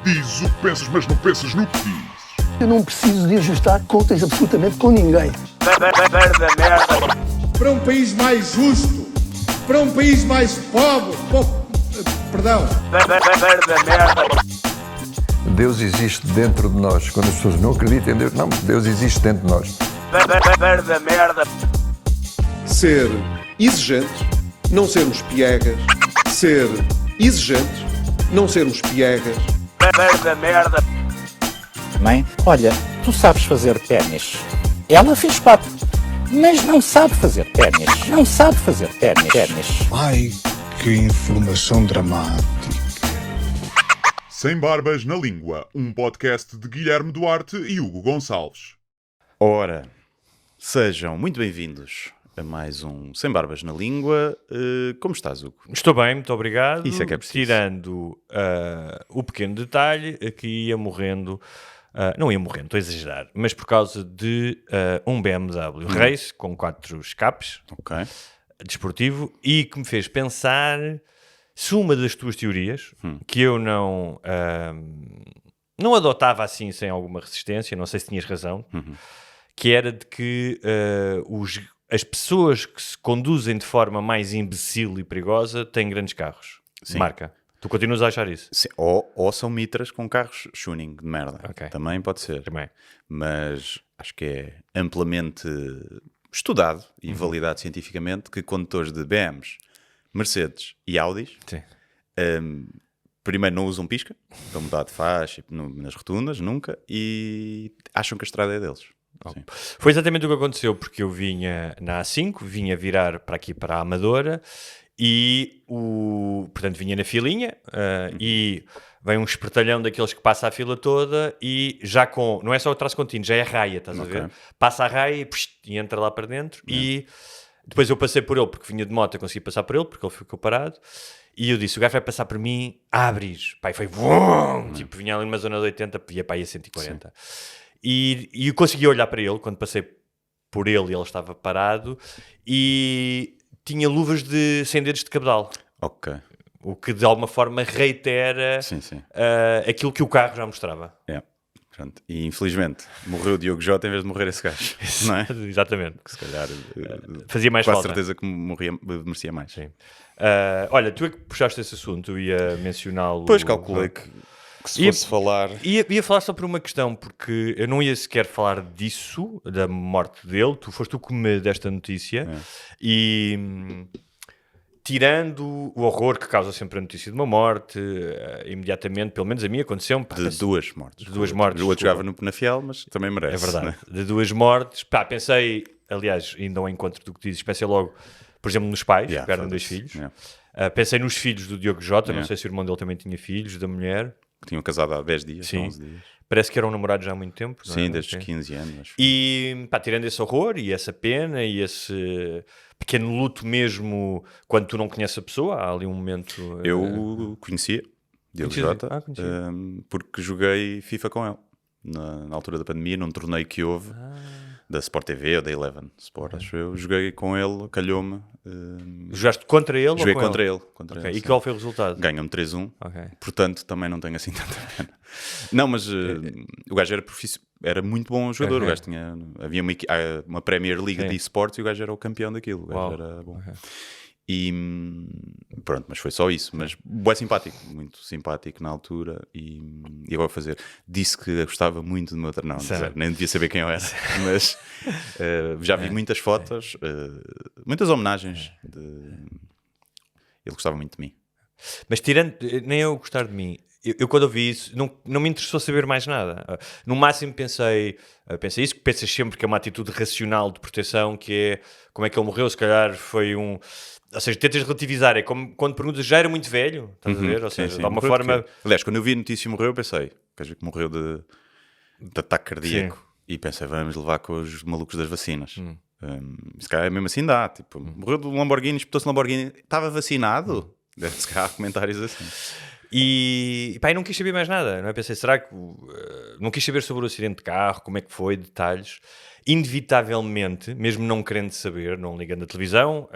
Dizes o que pensas, mas não pensas no que dizes. Eu não preciso de ajustar contas absolutamente com ninguém. Para um país mais justo, para um país mais pobre, perdão. Deus existe dentro de nós. Quando as pessoas não acreditam em Deus, não, Deus existe dentro de nós. Ser exigentes, não sermos piegas. Ser exigentes, não sermos piegas. Mãe, olha, tu sabes fazer ténis. Ela fez 4, mas não sabe fazer ténis. Não sabe fazer ténis. Ai, que informação dramática. Sem Barbas na Língua, um podcast de Guilherme Duarte e Hugo Gonçalves. Ora, sejam muito bem-vindos a mais um Sem Barbas na Língua. Como estás, Hugo? Estou bem, muito obrigado. Isso é que é preciso. Tirando o pequeno detalhe que ia morrendo, não ia morrendo, estou a exagerar, mas por causa de um BMW Race com 4 escapes, desportivo, e que me fez pensar se uma das tuas teorias, que eu não adotava assim sem alguma resistência, não sei se tinhas razão, que era de que as pessoas que se conduzem de forma mais imbecil e perigosa têm grandes carros. Sim. Marca. Tu continuas a achar isso? Sim. Ou são mitras com carros tuning de merda. Okay. Também pode ser. Também. Mas acho que é amplamente estudado e validado cientificamente que condutores de BMs, Mercedes e Audis primeiro não usam pisca para mudar de faixa nas rotundas, nunca, e acham que a estrada é deles. Sim. Foi exatamente o que aconteceu, porque eu vinha na A5, vinha virar para aqui para a Amadora e portanto vinha na filinha e vem um espertalhão daqueles que passa a fila toda e já com, não é só o traço contínuo, já é a raia, estás a ver? Passa a raia e entra lá para dentro e depois eu passei por ele, porque vinha de moto, eu consegui passar por ele, porque ele ficou parado. E eu disse, o gajo vai passar por mim, abres. Pai, foi bum! Tipo, vinha ali numa zona de 80, ia para aí a 140. E eu consegui olhar para ele, quando passei por ele, ele estava parado, e tinha luvas sem dedos de cabedal. Ok. O que de alguma forma reitera aquilo que o carro já mostrava. Pronto. E infelizmente morreu o Diogo Jota em vez de morrer esse gajo, não é? Exatamente. Que se calhar fazia mais com falta. Com certeza que merecia mais. Sim. Olha, tu é que puxaste esse assunto, eu ia mencioná-lo. Pois calculei que se fosse falar... Ia falar só por uma questão, porque eu não ia sequer falar disso, da morte dele, foste tu que me deste a notícia, e... tirando o horror que causa sempre a notícia de uma morte, imediatamente, pelo menos a mim, aconteceu-me... De duas mortes. De duas mortes. O outro jogava na Fiel, mas também merece. É verdade. Né? De duas mortes. Pensei, aliás, ainda ao encontro do que dizes, pensei logo, por exemplo, nos pais, que eram 2 filhos. Pensei nos filhos do Diogo Jota, não sei se o irmão dele também tinha filhos, da mulher. Que tinham casado há 10 dias, 11 dias. Parece que eram namorados já há muito tempo. Sim, desde os 15 anos. Acho. E, tirando esse horror e essa pena e esse pequeno luto mesmo, quando tu não conheces a pessoa, há ali um momento... Eu conhecia Diogo Jota, porque joguei FIFA com ele. Na altura da pandemia, num torneio que houve, da Sport TV ou da Eleven Sport, acho eu. Joguei com ele, calhou-me. Jogaste contra ele? Joguei ou com contra ele? ele. Contra ele, e qual foi o resultado? Ganham-me 3-1, portanto também não tenho assim tanta pena. Não, mas o gajo era muito bom jogador. O gajo havia uma Premier League de eSports e o gajo era o campeão daquilo. O gajo era bom. E pronto, mas foi só isso. Mas bué simpático, muito simpático na altura. E agora fazer. Disse que gostava muito do meu treinador. Não, nem devia saber quem eu era. Mas já vi muitas fotos, muitas homenagens. Ele gostava muito de mim. Mas tirando, nem eu gostar de mim, eu quando ouvi isso, não me interessou saber mais nada. No máximo pensei isso, que pensas sempre que é uma atitude racional de proteção, que é como é que ele morreu, se calhar foi um... Ou seja, tentas relativizar, é como quando perguntas, já era muito velho, estás a ver? Ou seja, de alguma forma... Aliás, quando eu vi a notícia e morreu, eu pensei, quer dizer que morreu de ataque cardíaco. E pensei, vamos levar com os malucos das vacinas. Se calhar mesmo assim dá, tipo, morreu de um Lamborghini, espetou-se um Lamborghini, estava vacinado? Deve-se cá comentários assim. E pá, eu não quis saber mais nada, não é? Pensei, será que... não quis saber sobre o acidente de carro, como é que foi, detalhes. Inevitavelmente, mesmo não querendo saber, não ligando a televisão...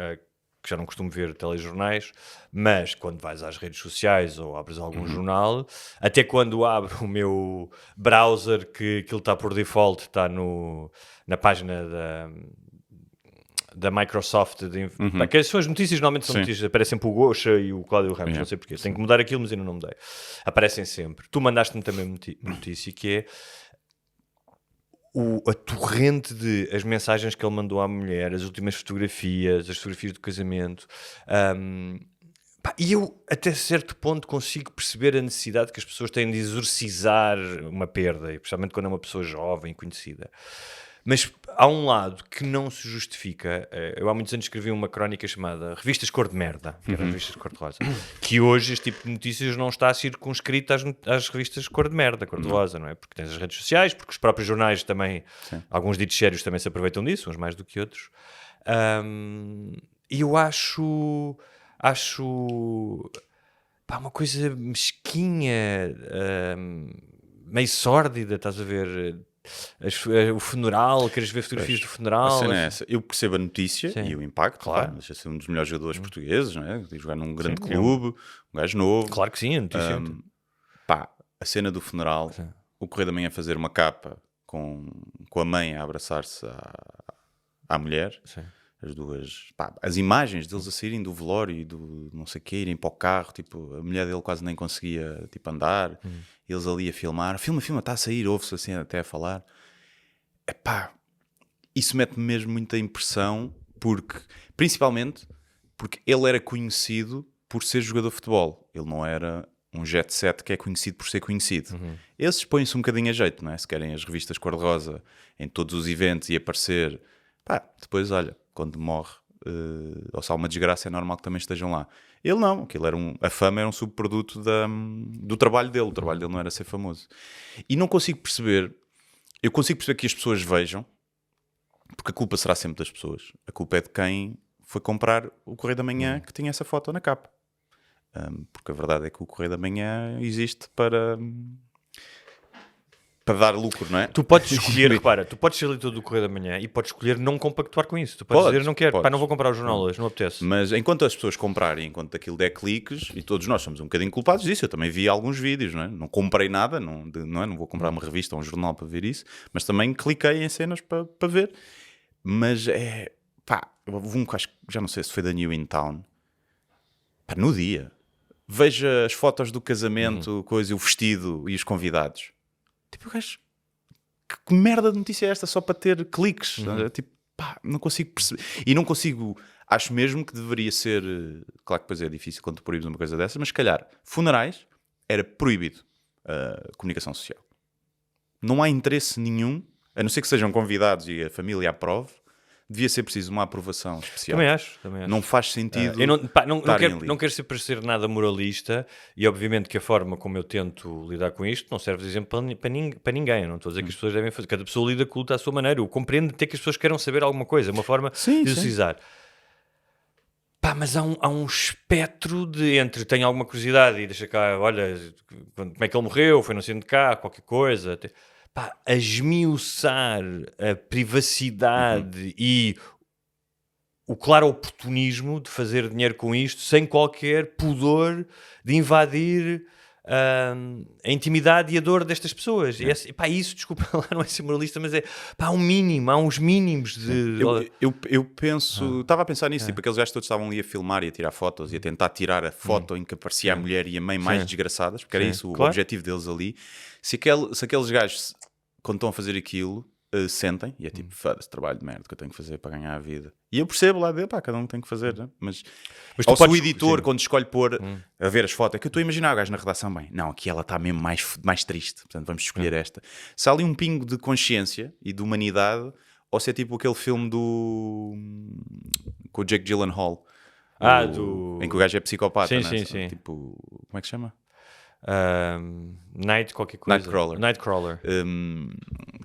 porque já não costumo ver telejornais, mas quando vais às redes sociais ou abres algum jornal, até quando abro o meu browser, que aquilo está por default, está na página da Microsoft, que são as notícias, normalmente são notícias, aparece sempre o Gosha e o Cláudio Ramos, não sei porquê, tenho que mudar aquilo, mas ainda não mudei. Aparecem sempre. Tu mandaste-me também uma notícia que é a torrente de as mensagens que ele mandou à mulher, as últimas fotografias, as fotografias do casamento. E eu, até certo ponto, consigo perceber a necessidade que as pessoas têm de exorcizar uma perda, especialmente quando é uma pessoa jovem, conhecida. Mas há um lado que não se justifica. Eu há muitos anos escrevi uma crónica chamada Revistas Cor de Merda, que era Revistas Cor de Rosa, que hoje este tipo de notícias não está circunscrito às revistas Cor de Merda, Cor de Rosa, não é? Porque tens as redes sociais, porque os próprios jornais também, alguns ditos sérios também se aproveitam disso, uns mais do que outros. E eu acho uma coisa mesquinha, meio sórdida, estás a ver? O funeral, queres ver fotografias do funeral? A cena é essa. Eu percebo a notícia e o impacto, claro. Deixa de ser um dos melhores jogadores portugueses, não é? De jogar num grande clube, um gajo novo. Claro que sim, a notícia. A cena do funeral, o Correio da Manhã fazer uma capa com a mãe a abraçar-se à mulher, as duas, as imagens deles a saírem do velório e do não sei o quê, irem para o carro, tipo, a mulher dele quase nem conseguia tipo, andar, eles ali a filmar, filma, está a sair, ouve-se assim até a falar. Isso mete-me mesmo muita impressão, principalmente porque ele era conhecido por ser jogador de futebol, ele não era um jet set que é conhecido por ser conhecido. Esses põem-se um bocadinho a jeito, não é? Se querem as revistas cor-de-rosa em todos os eventos e aparecer, depois olha, quando morre, ou se há uma desgraça, é normal que também estejam lá. Ele não, aquilo a fama era um subproduto do trabalho dele. O trabalho dele não era ser famoso. E não consigo perceber, eu consigo perceber que as pessoas vejam, porque a culpa será sempre das pessoas. A culpa é de quem foi comprar o Correio da Manhã que tinha essa foto na capa. Porque a verdade é que o Correio da Manhã existe para dar lucro, não é? Tu podes escolher, repara, tu podes ser leitor do Correio da Manhã e podes escolher não compactuar com isso. Tu podes dizer, não quero, não vou comprar o jornal hoje, não apetece. Mas enquanto as pessoas comprarem, enquanto aquilo der cliques, e todos nós somos um bocadinho culpados disso, eu também vi alguns vídeos, não é? Não comprei nada, não vou comprar uma revista ou um jornal para ver isso, mas também cliquei em cenas para ver. Mas houve um que acho que já não sei se foi da New in Town, no dia, veja as fotos do casamento, coisa, o vestido e os convidados. Tipo, gajo, que merda de notícia é esta só para ter cliques? Tipo, não consigo perceber. E não consigo, acho mesmo que deveria ser, claro que depois é difícil quando tu proíbes uma coisa dessa, mas se calhar, funerais, era proibido a comunicação social. Não há interesse nenhum, a não ser que sejam convidados e a família aprove, devia ser preciso uma aprovação especial. Também acho. Não faz sentido. Eu não quero ser parecer nada moralista, e obviamente que a forma como eu tento lidar com isto não serve de exemplo para ninguém. Eu não estou a dizer que as pessoas devem fazer. Cada pessoa lida com o à sua maneira. Eu compreendo até que as pessoas queiram saber alguma coisa, uma forma de exorcizar. Mas há um espectro de entre tenho alguma curiosidade e deixa cá, olha, como é que ele morreu, foi no acidente de carro, qualquer coisa. A esmiuçar a privacidade e o claro oportunismo de fazer dinheiro com isto sem qualquer pudor de invadir a intimidade e a dor destas pessoas. Isso, desculpa lá, não é ser moralista, mas há uns mínimos de... Eu penso, estava a pensar nisso, tipo, aqueles gajos todos estavam ali a filmar e a tirar fotos e a tentar tirar a foto em que aparecia a mulher e a mãe mais desgraçadas, porque era isso o objetivo deles ali. Se aqueles gajos, quando estão a fazer aquilo, sentem, e é tipo, foda-se, trabalho de merda que eu tenho que fazer para ganhar a vida. E eu percebo lá dele, cada um tem que fazer, né? Mas ou se o editor, quando escolhe pôr a ver as fotos, é que eu estou a imaginar o gajo na redação, bem, não, aqui ela está mesmo mais triste, portanto vamos escolher esta. Se há ali um pingo de consciência e de humanidade, ou se é tipo aquele filme com o Jake Gyllenhaal, em que o gajo é psicopata, sim. Tipo, como é que se chama? Nightcrawler.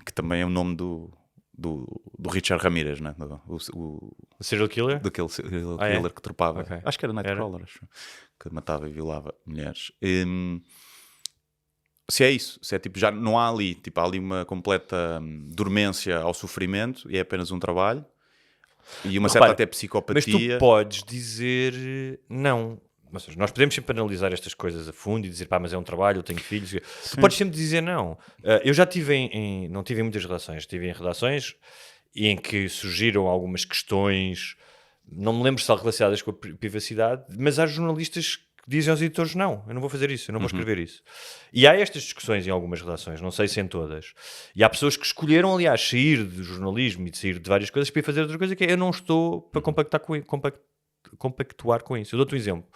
Que também é o nome do Richard Ramirez, né? O serial killer? Daquele serial killer que tropava. Okay. Acho que era Nightcrawler, que matava e violava mulheres. Se é isso, se é tipo, já não há ali, tipo, há ali uma completa dormência ao sofrimento e é apenas um trabalho, E uma Repara, certa até Mas psicopatia. tu podes dizer não. Ou seja, nós podemos sempre analisar estas coisas a fundo e dizer, pá, mas é um trabalho, eu tenho filhos. Tu podes sempre dizer não. Eu já tive não tive em muitas redações, estive em redações em que surgiram algumas questões, não me lembro se são relacionadas com a privacidade, mas há jornalistas que dizem aos editores, não, eu não vou fazer isso, eu não vou escrever isso. E há estas discussões em algumas redações, não sei se em todas. E há pessoas que escolheram, aliás, sair do jornalismo e de sair de várias coisas para ir fazer outra coisa, que é, eu não estou para compactuar com isso. Eu dou-te um exemplo.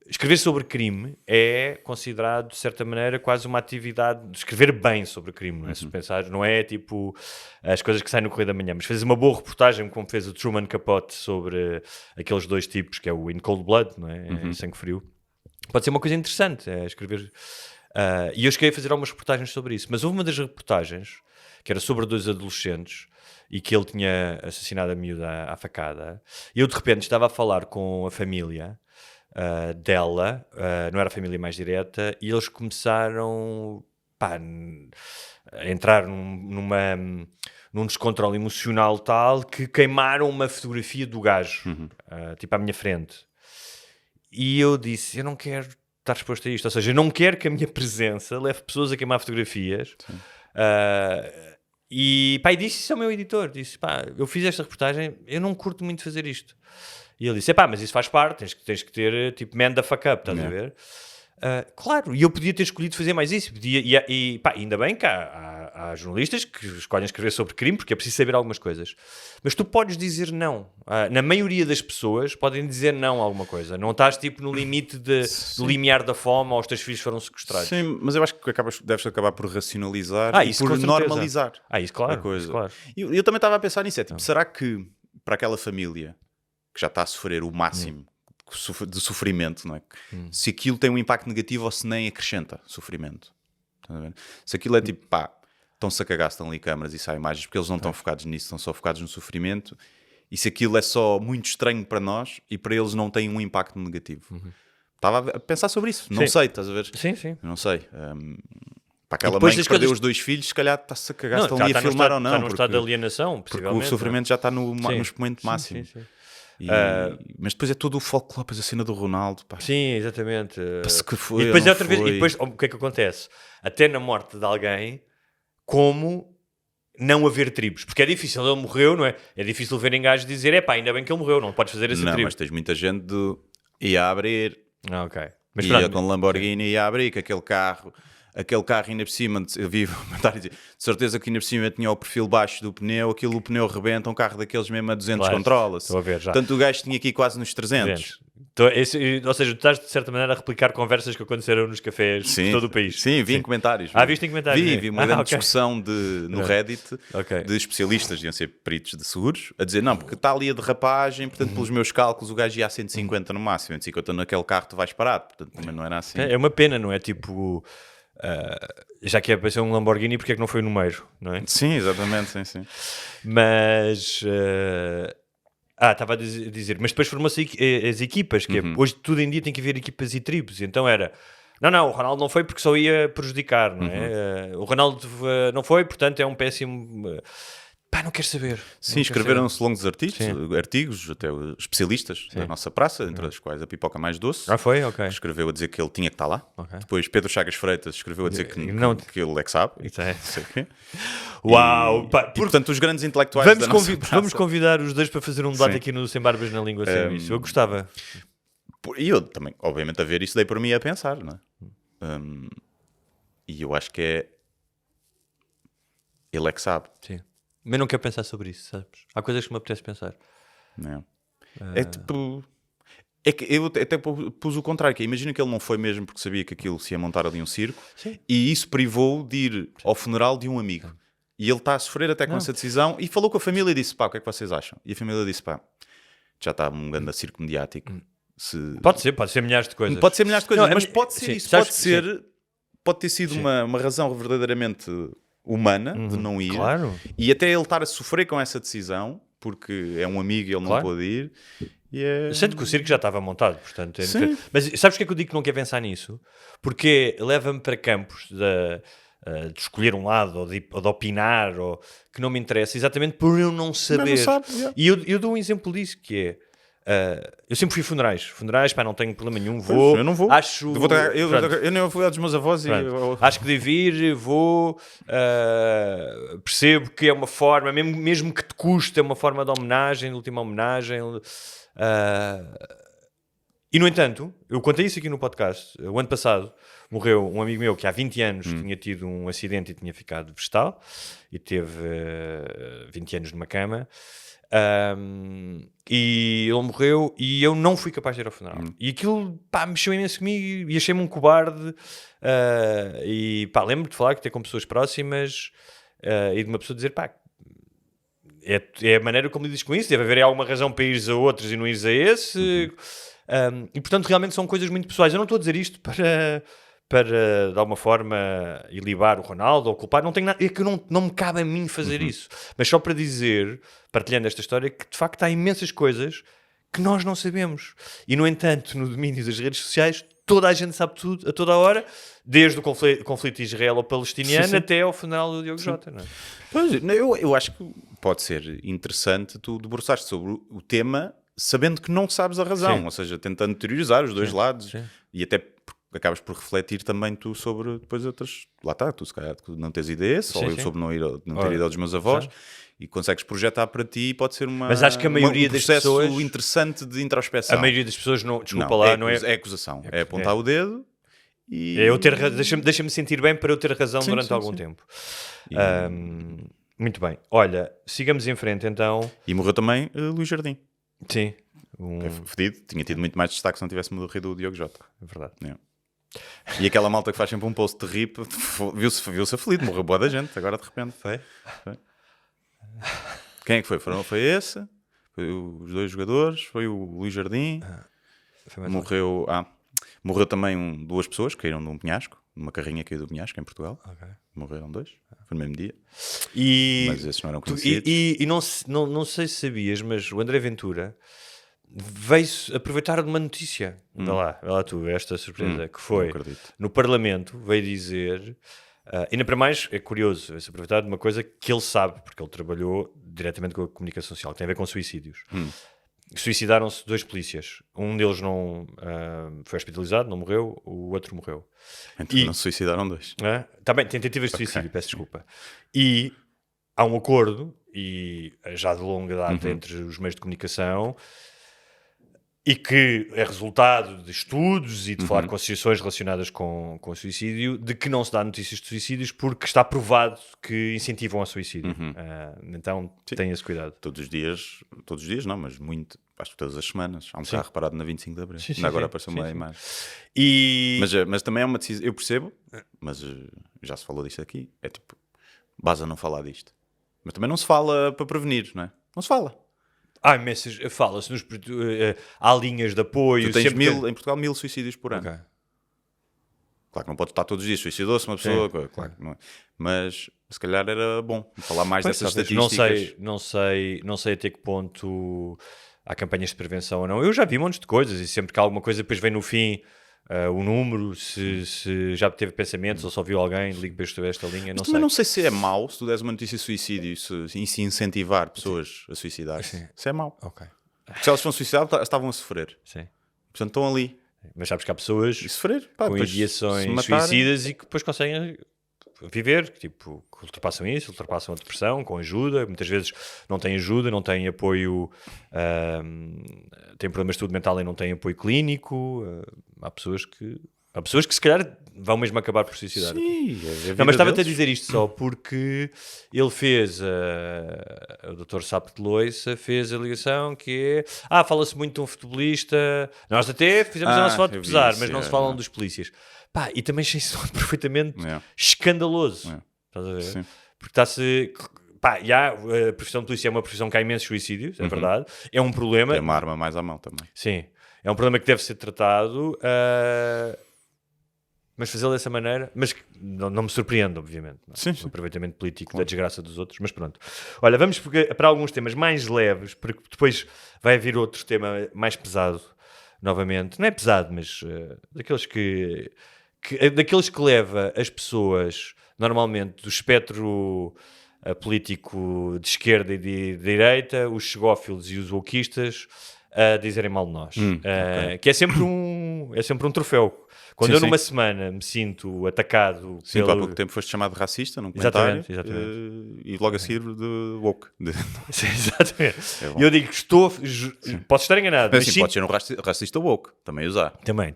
Escrever sobre crime é considerado, de certa maneira, quase uma atividade de escrever bem sobre crime, não é? Se pensar, não é tipo as coisas que saem no Correio da Manhã, mas fazer uma boa reportagem, como fez o Truman Capote sobre aqueles dois tipos, que é o In Cold Blood, não é? Em Sangue Frio. Pode ser uma coisa interessante, é escrever. E eu cheguei a fazer algumas reportagens sobre isso, mas houve uma das reportagens que era sobre 2 adolescentes e que ele tinha assassinado a miúda à facada, e eu de repente estava a falar com a família dela, não era a família mais direta, e eles começaram a entrar num descontrole emocional tal que queimaram uma fotografia do gajo, tipo à minha frente. E eu disse, eu não quero estar exposto a isto, ou seja, eu não quero que a minha presença leve pessoas a queimar fotografias. E disse isso ao meu editor, disse, eu fiz esta reportagem, eu não curto muito fazer isto. E ele disse, mas isso faz parte, tens que ter, tipo, man the fuck up, estás a ver? Claro, e eu podia ter escolhido fazer mais isso, ainda bem que há jornalistas que escolhem escrever sobre crime, porque é preciso saber algumas coisas. Mas tu podes dizer não. Na maioria das pessoas podem dizer não a alguma coisa. Não estás, tipo, no limite do limiar da fome ou os teus filhos foram sequestrados. Sim, mas eu acho que deves acabar por racionalizar e isso por normalizar isso claro, a coisa. Isso, claro. Eu também estava a pensar nisso, será que para aquela família que já está a sofrer o máximo de sofrimento, não é? Se aquilo tem um impacto negativo ou se nem acrescenta sofrimento. Se aquilo é tipo, estão-se a cagar, estão ali câmaras e saem imagens, porque eles não estão focados nisso, estão só focados no sofrimento, e se aquilo é só muito estranho para nós e para eles não tem um impacto negativo. Estava a pensar sobre isso, não sei, estás a ver? Sim. Não sei. Para aquela mãe que perdeu os 2 filhos, se calhar está-se a cagar, estão ali a filmar ou não. Está no estado de alienação, possivelmente. Porque o sofrimento já está no expoente máximo. Sim. Mas depois é todo o folclore, depois a cena do Ronaldo. Sim, exatamente. Que foi, e depois é outra vez, e depois o que é que acontece? Até na morte de alguém, como não haver tribos? Porque é difícil, ele morreu, não é? É difícil verem gajos dizer, ainda bem que ele morreu, não podes fazer essa tribo. Não, mas tens muita gente ia a abrir, ok. Mas ia com Lamborghini, ia a abrir, que aquele carro ainda por cima, eu vi de certeza que ainda por cima tinha o perfil baixo do pneu, o pneu rebenta, um carro daqueles mesmo a 200 controla-se. Estou a ver já. Portanto, o gajo tinha aqui quase nos 300. Ou seja, tu estás de certa maneira a replicar conversas que aconteceram nos cafés de todo o país. Sim, vi em comentários. Viste em comentários? Vi uma grande discussão no Reddit de especialistas, deviam ser peritos de seguros, a dizer, não, porque está ali a derrapagem, portanto, pelos meus cálculos, o gajo ia a 150 no máximo, 150 naquele carro tu vais parado, portanto, também não era assim. É uma pena, não é? Tipo... já que é para ser um Lamborghini, porque é que não foi o número, não é? Sim, exatamente, sim. Mas estava a dizer, mas depois formou-se as equipas, que hoje tudo em dia tem que haver equipas e tribos, então era, não, o Ronaldo não foi porque só ia prejudicar, não é? O Ronaldo não foi, portanto é um péssimo... não quero saber. Sim, escreveram-se longos artigos, até especialistas da nossa praça, entre as quais a Pipoca Mais Doce. Foi? Ok. Escreveu a dizer que ele tinha que estar lá. Depois Pedro Chagas Freitas escreveu a dizer que ele é que sabe. Isso é. Uau! E, portanto, os grandes intelectuais da nossa praça... Vamos convidar os dois para fazer um debate aqui no Sem Barbas na Língua Sem Isso. Eu gostava. E eu também, obviamente, a ver isso, dei por mim a pensar, não é? E eu acho que é... Ele é que sabe. Sim. Mas não quero pensar sobre isso, sabes? Há coisas que me apetece pensar. Não. É tipo... É que eu até pus o contrário, que imagina que ele não foi mesmo porque sabia que aquilo se ia montar ali um circo. Sim. E isso privou de ir ao funeral de um amigo. E ele está a sofrer até com essa decisão e falou com a família e disse, o que é que vocês acham? E a família disse, já está um grande circo mediático. Pode ser milhares de coisas. Pode ser milhares de coisas, mas pode ser sim, isso. Pode ter sido uma razão verdadeiramente humana de não ir. Claro. E até ele estar a sofrer com essa decisão, porque é um amigo e ele não pôde ir. Sendo que o circo já estava montado, portanto... Mas sabes o que é que eu digo que não quero pensar nisso? Porque leva-me para campos de escolher um lado ou de opinar, ou que não me interessa, exatamente por eu não saber. E eu dou um exemplo disso, que é eu sempre fui funerais, pá, não tenho problema nenhum, vou. Eu não vou. Acho, eu nem vou dos meus avós e acho que devo ir, vou, percebo que é uma forma, mesmo que te custe, é uma forma de homenagem, de última homenagem. E no entanto, eu contei isso aqui no podcast. O ano passado morreu um amigo meu que há 20 anos tinha tido um acidente e tinha ficado vegetal e teve 20 anos numa cama. E ele morreu e eu não fui capaz de ir ao funeral. E aquilo, pá, mexeu imenso comigo e achei-me um cobarde. E pá, lembro-me de falar que ter com pessoas próximas e de uma pessoa dizer, pá, é a maneira como lidas com isso, deve haver alguma razão para ires a outros e não ires a esse. E portanto realmente são coisas muito pessoais. Eu não estou a dizer isto para de alguma forma ilibar o Ronaldo ou culpar, não tenho nada, é que não me cabe a mim fazer isso, mas só para dizer, partilhando esta história, que de facto há imensas coisas que nós não sabemos, e no entanto no domínio das redes sociais toda a gente sabe tudo, a toda a hora, desde o conflito israelo-palestiniano até ao funeral do Diogo Jota, não é? Pois, eu acho que pode ser interessante tu debruçaste sobre o tema sabendo que não sabes a razão, ou seja, tentando teorizar os dois lados, e até acabas por refletir também tu sobre depois outras... Lá está, tu se calhar não tens ideias, ou eu sobre não ter ido aos meus avós, e consegues projetar para ti, pode ser mas acho que a maioria um das processo pessoas, interessante de introspeção. A maioria das pessoas, não é... É acusação, é apontar o dedo e... Deixa-me sentir bem para eu ter razão durante algum tempo. Muito bem. Olha, sigamos em frente então. E morreu também Luís Jardim. Sim. É fedido, tinha tido muito mais destaque se não tivesse morrido o Diogo Jota. É verdade. E aquela malta que faz sempre um post de rip viu-se aflito, morreu boa da gente, agora de repente. Foi. Quem é que foi? Foi esse, foi os dois jogadores, foi o Luís Jardim, morreu também duas pessoas que caíram de um penhasco, numa carrinha que caiu do penhasco em Portugal. Morreram dois, foi no mesmo dia. Mas esses não eram conhecidos. E não sei se sabias, mas o André Ventura veio aproveitar de uma notícia. Vê lá tu, esta surpresa, que foi no Parlamento, veio dizer, ainda para mais, é curioso, veio-se aproveitar de uma coisa que ele sabe, porque ele trabalhou diretamente com a comunicação social, que tem a ver com suicídios. Suicidaram-se 2 polícias. Um deles não foi hospitalizado, não morreu, o outro morreu. Então não se suicidaram 2. Também, tentativas de suicídio, peço desculpa. E há um acordo, e já de longa data entre os meios de comunicação, e que é resultado de estudos e de falar com associações relacionadas com o suicídio, de que não se dá notícias de suicídios porque está provado que incentivam ao suicídio. Então tenha esse cuidado. Todos os dias não, mas muito, acho que todas as semanas. Há um carro parado na 25 de Abril. Agora apareceu uma imagem. Mas também é uma decisão, eu percebo, mas já se falou disto aqui, é tipo, basta não falar disto. Mas também não se fala para prevenir, não é? Não se fala. Fala-se, há linhas de apoio. Tu tens em Portugal 1000 suicídios por ano. Claro que não pode estar todos os dias, suicidou-se uma pessoa, claro que não é. Mas se calhar era bom falar mais dessas estatísticas. Não sei até que ponto há campanhas de prevenção ou não. Eu já vi montes de coisas e sempre que há alguma coisa depois vem no fim o número, se já teve pensamentos ou só viu alguém, ligue para esta linha, não sei. Mas não sei se é mau se tu des uma notícia de suicídio e se incentivar pessoas a suicidar-se. Se é mau. Porque se elas vão suicidar, estavam a sofrer. Portanto, estão ali. Mas sabes que há pessoas sofrer, com ideações suicidas e que depois conseguem viver, que ultrapassam isso, ultrapassam a depressão, com ajuda. Muitas vezes não têm ajuda, não têm apoio, têm problemas de saúde mental e não têm apoio clínico. Há pessoas que se calhar vão mesmo acabar por suicidar. Sim, mas estava-te a dizer isto só porque ele fez, o Dr. Sapo de Loiça fez a ligação que é, fala-se muito de um futebolista, nós até fizemos a nossa foto de pesar, mas não se falam dos polícias. E também achei isso perfeitamente escandaloso. Estás a ver? Sim. Porque está-se... a profissão de polícia é uma profissão que há imensos suicídios, é verdade. É um problema... Tem uma arma mais à mão também. Sim. É um problema que deve ser tratado, mas fazê-lo dessa maneira... Mas não me surpreende, obviamente. O aproveitamento político da desgraça dos outros, mas pronto. Olha, vamos para alguns temas mais leves, porque depois vai vir outro tema mais pesado, novamente. Não é pesado, mas daqueles que daqueles que leva as pessoas, normalmente, do espectro político de esquerda e de direita, os chegófilos e os wokeistas, a dizerem mal de nós. Que é sempre um troféu. Quando eu numa semana me sinto atacado... Sim, tu há pouco tempo foste chamado de racista num comentário. Exatamente. E logo a seguir de woke. Sim, exatamente. E eu digo que posso estar enganado. Mas pode ser um racista woke. Também usar. Também.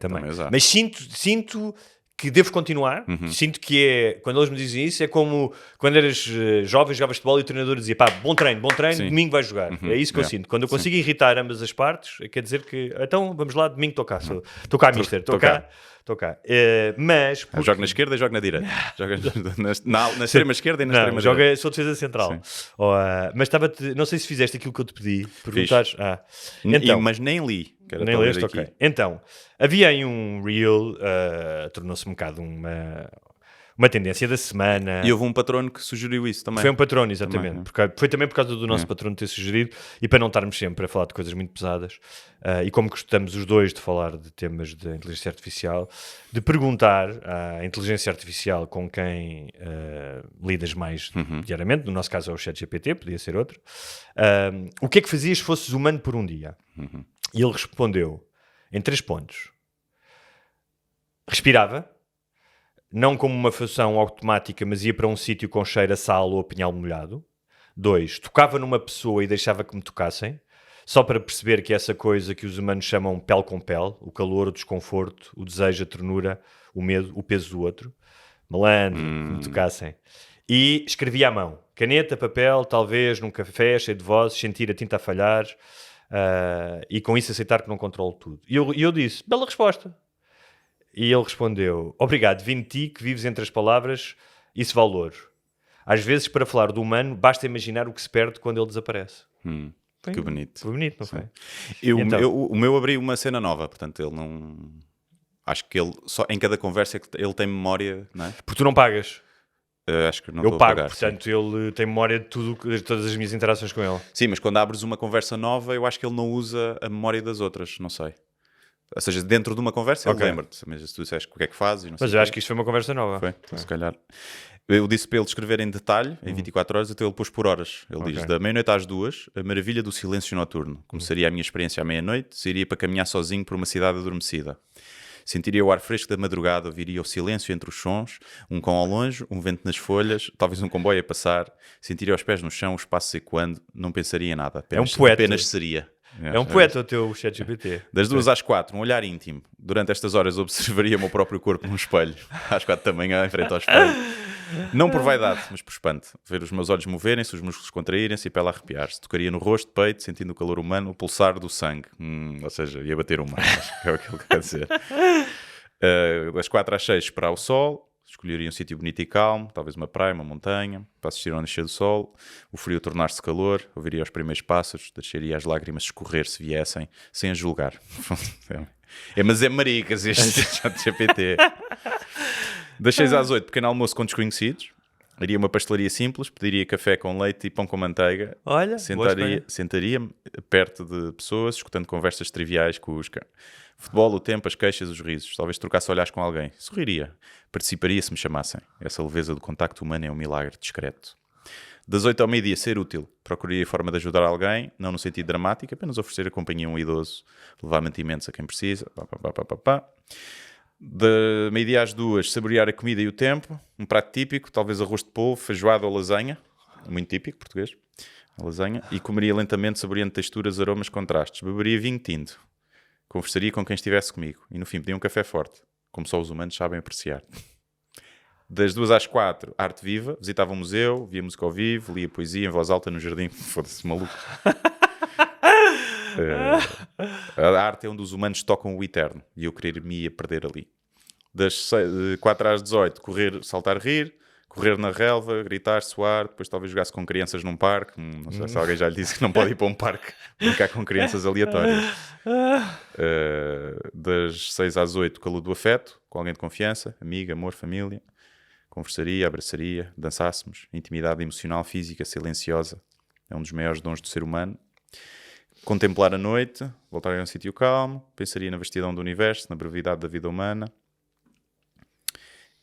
Mas sinto que devo continuar. Sinto que é... Quando eles me dizem isso, é como quando eras jovem, jogavas futebol e o treinador dizia pá, bom treino, domingo vais jogar. É isso que eu sinto. Quando eu consigo irritar ambas as partes, quer dizer que... Então, vamos lá, domingo estou cá. Estou cá, mister. Estou cá. Mas... Porque... Jogo na esquerda e jogo na direita. Joga na extrema esquerda e na extrema direita. Sou defesa central. Mas não sei se fizeste aquilo que eu te pedi. Perguntares... Então, mas nem li. Nem leste, ok. Então, havia aí um reel, tornou-se um bocado uma tendência da semana. E houve um patrono que sugeriu isso também. Foi um patrono, exatamente. Foi também por causa do nosso patrono ter sugerido, e para não estarmos sempre a falar de coisas muito pesadas, e como gostamos os dois de falar de temas de inteligência artificial, de perguntar à inteligência artificial com quem lidas mais diariamente, no nosso caso é o ChatGPT, podia ser outro, o que é que fazias se fosses humano por um dia? E ele respondeu em 3 pontos. Respirava, não como uma função automática, mas ia para um sítio com cheiro a sal ou a pinhal molhado. 2, tocava numa pessoa e deixava que me tocassem, só para perceber que essa coisa que os humanos chamam pele com pele, o calor, o desconforto, o desejo, a ternura, o medo, o peso do outro. Malandro, que me tocassem. E escrevia à mão. Caneta, papel, talvez, num café, cheio de vozes, sentir a tinta a falhar... e com isso aceitar que não controlo tudo. E eu disse, bela resposta. E ele respondeu, obrigado, vim de ti que vives entre as palavras, isso valor. Às vezes, para falar do humano, basta imaginar o que se perde quando ele desaparece. Que bonito. Foi bonito, não foi? O meu abriu uma cena nova, portanto ele não... Acho que ele, só em cada conversa, ele tem memória, não é? Porque tu não pagas. Acho que não eu pago, pagar, portanto ele tem memória de todas as minhas interações com ele. Sim, mas quando abres uma conversa nova, eu acho que ele não usa a memória das outras, não sei. Ou seja, dentro de uma conversa ele lembra-te, mas se tu disseste o que é que fazes... Mas eu acho que isto foi uma conversa nova. Foi. Se calhar. Eu disse para ele escrever em detalhe, em 24 horas, até ele pôs por horas. Ele diz, da meia-noite às 2, a maravilha do silêncio noturno. Começaria a minha experiência à meia-noite, sairia para caminhar sozinho por uma cidade adormecida. Sentiria o ar fresco da madrugada, ouviria o silêncio entre os sons, um cão ao longe, um vento nas folhas, talvez um comboio a passar, sentiria os pés no chão, o espaço ecoando, não pensaria em nada, apenas seria. É um poeta o teu ChatGPT. Das 2 às 4, um olhar íntimo. Durante estas horas observaria o meu próprio corpo num espelho. Às 4 da manhã, em frente ao espelho. Não por vaidade, mas por espanto. Ver os meus olhos moverem-se, os músculos contraírem-se e a pele a arrepiar-se. Tocaria no rosto, peito, sentindo o calor humano, o pulsar do sangue. Ou seja, ia bater uma. Acho que é o que ele quer dizer. Das 4 às 6, esperar o sol. Escolheria um sítio bonito e calmo, talvez uma praia, uma montanha, para assistir ao nascer do sol, o frio tornar-se calor, ouviria os primeiros pássaros, deixaria as lágrimas escorrer se viessem, sem a julgar. Mas é maricas este ChatGPT. Das 6 às 8, pequeno almoço com desconhecidos, iria a uma pastelaria simples, pediria café com leite e pão com manteiga. Olha, sentaria-me perto de pessoas, escutando conversas triviais com os... Futebol, o tempo, as queixas, os risos. Talvez trocasse olhares com alguém. Sorriria. Participaria se me chamassem. Essa leveza do contacto humano é um milagre discreto. Das 8 ao meio-dia, ser útil. Procuraria forma de ajudar alguém, não no sentido dramático, apenas oferecer a companhia a um idoso, levar mantimentos a quem precisa. Da meio-dia às 2, saborear a comida e o tempo. Um prato típico, talvez arroz de polvo, feijoada ou lasanha. Muito típico, português. A lasanha. E comeria lentamente, saboreando texturas, aromas, contrastes. Beberia vinho tinto. Conversaria com quem estivesse comigo. E no fim pedia um café forte, como só os humanos sabem apreciar. Das 2 às 4, arte viva. Visitava um museu, via música ao vivo, lia poesia em voz alta no jardim. Foda-se, maluco. A arte é onde os humanos tocam o eterno. E eu querer-me perder ali. Das 4 às 18, correr, saltar, rir. Correr na relva, gritar, suar, depois talvez jogar-se com crianças num parque. Não sei se alguém já lhe disse que não pode ir para um parque brincar com crianças aleatórias. Das 6 às 8, calor do afeto, com alguém de confiança, amigo, amor, família. Conversaria, abraçaria, dançássemos. Intimidade emocional, física, silenciosa. É um dos maiores dons do ser humano. Contemplar a noite, voltar a um sítio calmo. Pensaria na vastidão do universo, na brevidade da vida humana.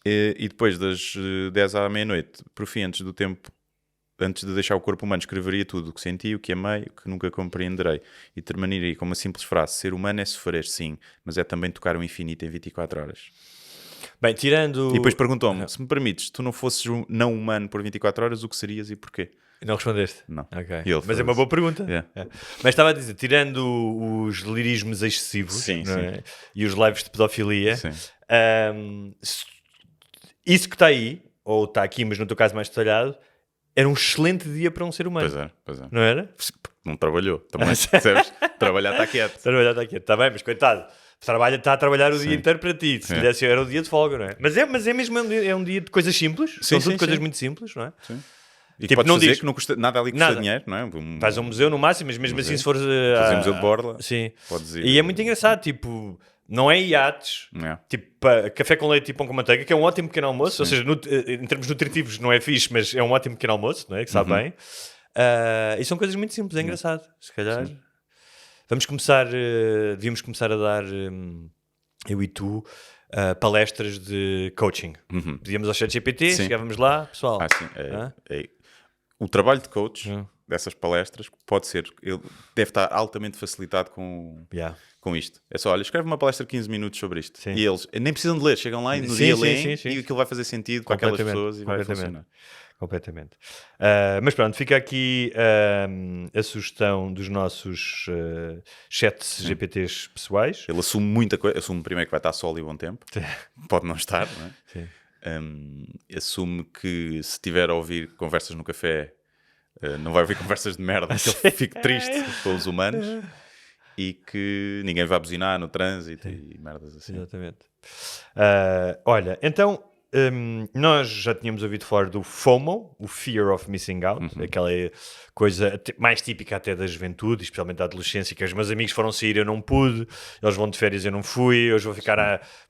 E depois das 10 à meia-noite, por fim, antes de deixar o corpo humano, escreveria tudo o que senti, o que amei, o que nunca compreenderei. E terminaria com uma simples frase: ser humano é sofrer, sim, mas é também tocar o infinito em 24 horas. Bem, tirando... E depois perguntou-me, se me permites, se tu não fosses um não humano por 24 horas, o que serias e porquê? Não respondeste? Não. Okay. Ele Mas é uma boa pergunta. Yeah. É. Mas estava a dizer, tirando os lirismos excessivos, sim, não sim. É? E os lives de pedofilia, Sim. Isso que está aí, ou está aqui, mas no teu caso mais detalhado, era um excelente dia para um ser humano. Pois é. Não era? Não trabalhou, também, percebes? Trabalhar está quieto. Trabalhar está quieto, está bem, mas coitado. Está a trabalhar o dia inteiro para ti. Se lhe desse, era o dia de folga, não é? Mas é mesmo um dia de coisas simples. São tudo coisas muito simples, não é? Sim. E tipo, podes não fazer diz, que não custa, nada ali custa nada. dinheiro, não é? Vais ao museu no máximo, mas mesmo assim se fores... Fazer museu de Borla. Sim. Podes ir. E é muito engraçado, tipo... Não é iates, tipo café com leite e pão com manteiga, que é um ótimo pequeno almoço. Sim. Ou seja, em termos nutritivos não é fixe, mas é um ótimo pequeno almoço, não é? Que sabe bem. E são coisas muito simples, é engraçado. Se calhar devíamos começar a dar, eu e tu, palestras de coaching. Pedíamos ao ChatGPT, chegávamos lá, pessoal. O trabalho de coach dessas palestras pode ser, ele deve estar altamente facilitado com isto. É só, olha, escreve uma palestra de 15 minutos sobre isto. Sim. E eles nem precisam de ler, chegam lá e no dia leem e aquilo vai fazer sentido com aquelas pessoas e vai funcionar. Completamente. Mas pronto, fica aqui a sugestão dos nossos chats GPTs pessoais. Ele assume muita coisa, assume primeiro que vai estar só ali bom tempo, pode não estar, não é? Sim. Assume que se tiver a ouvir conversas no café, não vai ouvir conversas de merda, que ele fique triste com os humanos e que ninguém vai buzinar no trânsito e merdas assim. Exatamente. Olha, então nós já tínhamos ouvido falar do FOMO, o Fear of Missing Out, aquela coisa mais típica até da juventude, especialmente da adolescência, que os meus amigos foram sair, eu não pude, eles vão de férias, eu não fui, hoje vou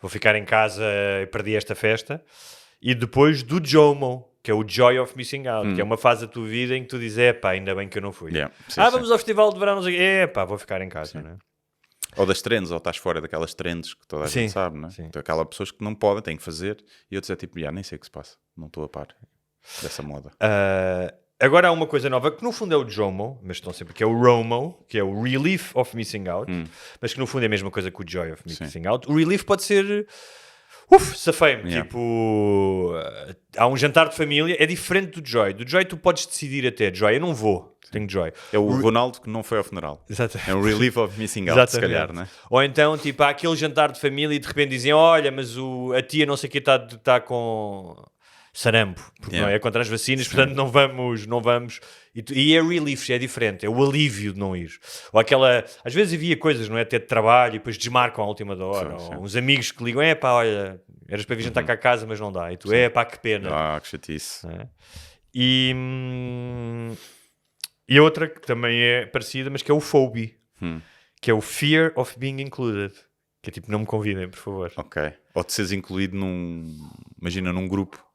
ficar em casa e perdi esta festa. E depois do JOMO, que é o Joy of Missing Out, que é uma fase da tua vida em que tu dizes, ainda bem que eu não fui. Vamos ao festival de verão, não sei, vou ficar em casa, não é? Ou das trends, ou estás fora daquelas trends que toda a gente sabe, não é? Então, aquelas pessoas que não podem, têm que fazer, e outros é tipo, nem sei o que se passa, não estou a par dessa moda. Agora há uma coisa nova, que no fundo é o JOMO, mas estão sempre, que é o ROMO, que é o Relief of Missing Out, mas que no fundo é a mesma coisa que o Joy of Missing Out. O Relief pode ser... safei-me, tipo, há um jantar de família, é diferente do Joy. Do Joy tu podes decidir até, Joy, eu não vou, tenho Joy. É o Ronaldo que não foi ao funeral. Exatamente. É um relief of missing out, se calhar, não é? Ou então, tipo, há aquele jantar de família e de repente dizem, olha, mas a tia não sei o que está com sarampo, porque não é contra as vacinas, portanto não vamos. E é relief, é diferente, é o alívio de não ir. Ou aquela, às vezes havia coisas, não é, até de trabalho e depois desmarcam à última da hora, ou uns amigos que ligam, olha, eras para vir jantar cá a casa, mas não dá, e tu, que pena. Que chatice. E a outra que também é parecida, mas que é o Phobie, que é o Fear of Being Included, que é tipo, não me convidem, por favor. Ok. Ou de seres incluído num grupo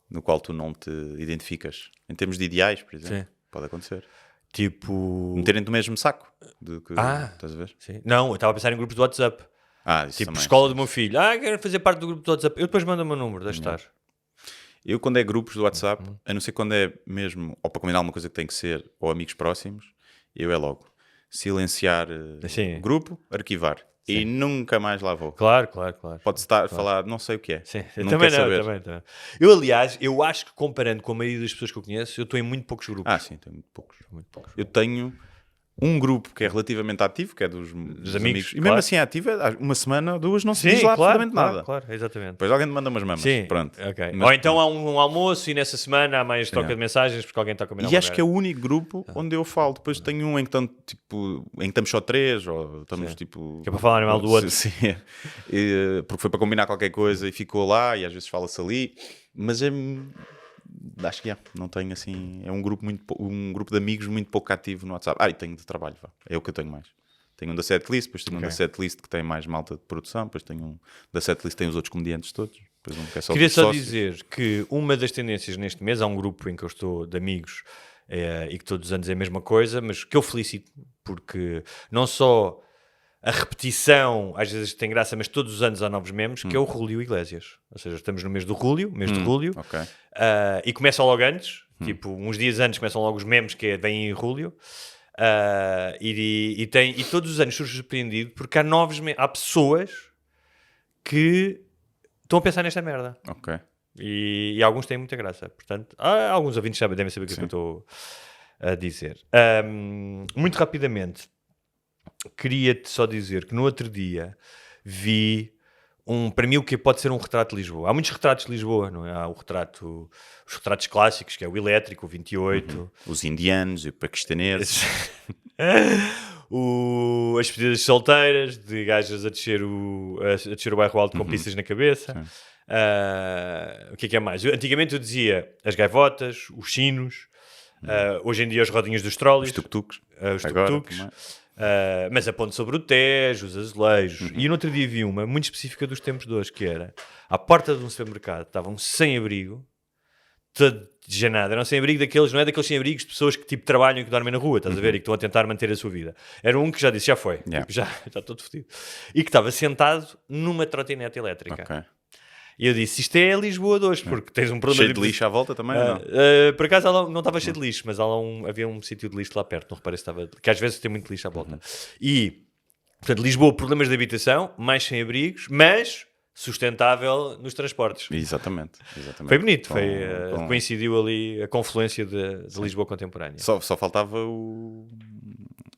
no qual tu não te identificas. Em termos de ideais, por exemplo. Pode acontecer. Tipo... Meterem-te no mesmo saco. Estás a ver? Sim. Não, eu estava a pensar em grupos do WhatsApp. Isso tipo, também, escola do meu filho. Quero fazer parte do grupo do WhatsApp. Eu depois mando o meu número, deixa estar. Eu, quando é grupos do WhatsApp, a não ser quando é mesmo, ou para combinar alguma coisa que tem que ser, ou amigos próximos, eu é logo silenciar grupo, arquivar. E nunca mais lá vou. Claro. Pode estar a falar, não sei o que é. Sim. Não também quer não, saber. também. Eu, aliás, acho que comparando com a maioria das pessoas que eu conheço, eu estou em muito poucos grupos. Sim, tenho muito poucos. Eu tenho um grupo que é relativamente ativo, que é dos amigos. E mesmo assim é ativo, uma semana, duas, não se diz lá absolutamente nada. Claro, exatamente. Depois alguém te manda umas mamas. Pronto. Okay. Ou então há um almoço e nessa semana há mais troca de mensagens porque alguém está a combinar. E acho que é o único grupo onde eu falo. Depois tenho um em que estamos só três, ou estamos tipo... Que é para falar mal do outro. Sim. Porque foi para combinar qualquer coisa e ficou lá e às vezes fala-se ali. Mas acho que não tenho assim... É um grupo de amigos muito pouco ativo no WhatsApp. E tenho de trabalho, é o que eu tenho mais. Tenho um da setlist, depois tenho um da setlist que tem mais malta de produção, depois tenho um da setlist que tem os outros comediantes todos. Depois um que é só Queria só dizer que uma das tendências neste mês, há um grupo em que eu estou de amigos e que todos os anos é a mesma coisa, mas que eu felicito, porque não só a repetição, às vezes tem graça, mas todos os anos há novos memes, que é o Julio Iglesias. Ou seja, estamos no mês de Julio, Ok. E começam logo antes, tipo, uns dias antes começam logo os memes que vêm em Julio. E todos os anos surge surpreendido porque há pessoas que estão a pensar nesta merda. Ok. E alguns têm muita graça. Portanto, alguns ouvintes devem saber o que eu estou a dizer. Muito rapidamente, queria-te só dizer que no outro dia vi para mim o que pode ser um retrato de Lisboa. Há muitos retratos de Lisboa, não é? Há os retratos clássicos, que é o elétrico, o 28. Os indianos e paquistaneses. As despedidas solteiras, de gajas a descer o bairro alto com pistas na cabeça. O que é mais? Antigamente eu dizia as gaivotas, os sinos, hoje em dia as rodinhas dos trolleys, Os tuk-tuks. os tuk-tuks, mas a ponte sobre o Tejo, os azulejos. E no outro dia vi uma muito específica dos tempos de hoje, que era à porta de um supermercado, estavam sem abrigo, todo dejanado, eram sem abrigo daqueles, não é daqueles sem abrigos de pessoas que tipo trabalham e que dormem na rua, estás a ver, e que estão a tentar manter a sua vida. Era um que já disse, já foi, tipo, já todo fodido, e que estava sentado numa trotinete elétrica. Ok. E eu disse, isto é Lisboa de hoje, porque tens um problema Cheio de lixo à volta também, ou não? Por acaso não estava cheio de lixo, mas havia um sítio de lixo lá perto, não reparei se estava, que às vezes tem muito lixo à volta. E, portanto, Lisboa, problemas de habitação, mais sem abrigos, mas sustentável nos transportes. Exatamente. Foi bonito, coincidiu ali a confluência de Lisboa contemporânea. Só faltava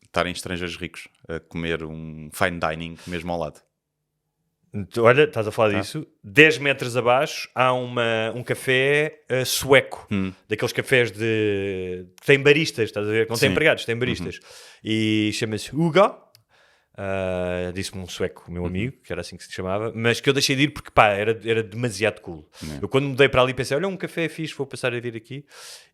estarem estrangeiros ricos a comer um fine dining mesmo ao lado. Olha, estás a falar disso. 10 metros abaixo há um café sueco. Daqueles cafés que têm baristas, estás a ver? Não tem empregados, tem baristas. E chama-se Hugo. Disse-me um sueco, o meu amigo, que era assim que se chamava, mas que eu deixei de ir porque era demasiado cool. Eu quando mudei para ali pensei, olha, um café é fixe, vou passar a vir aqui.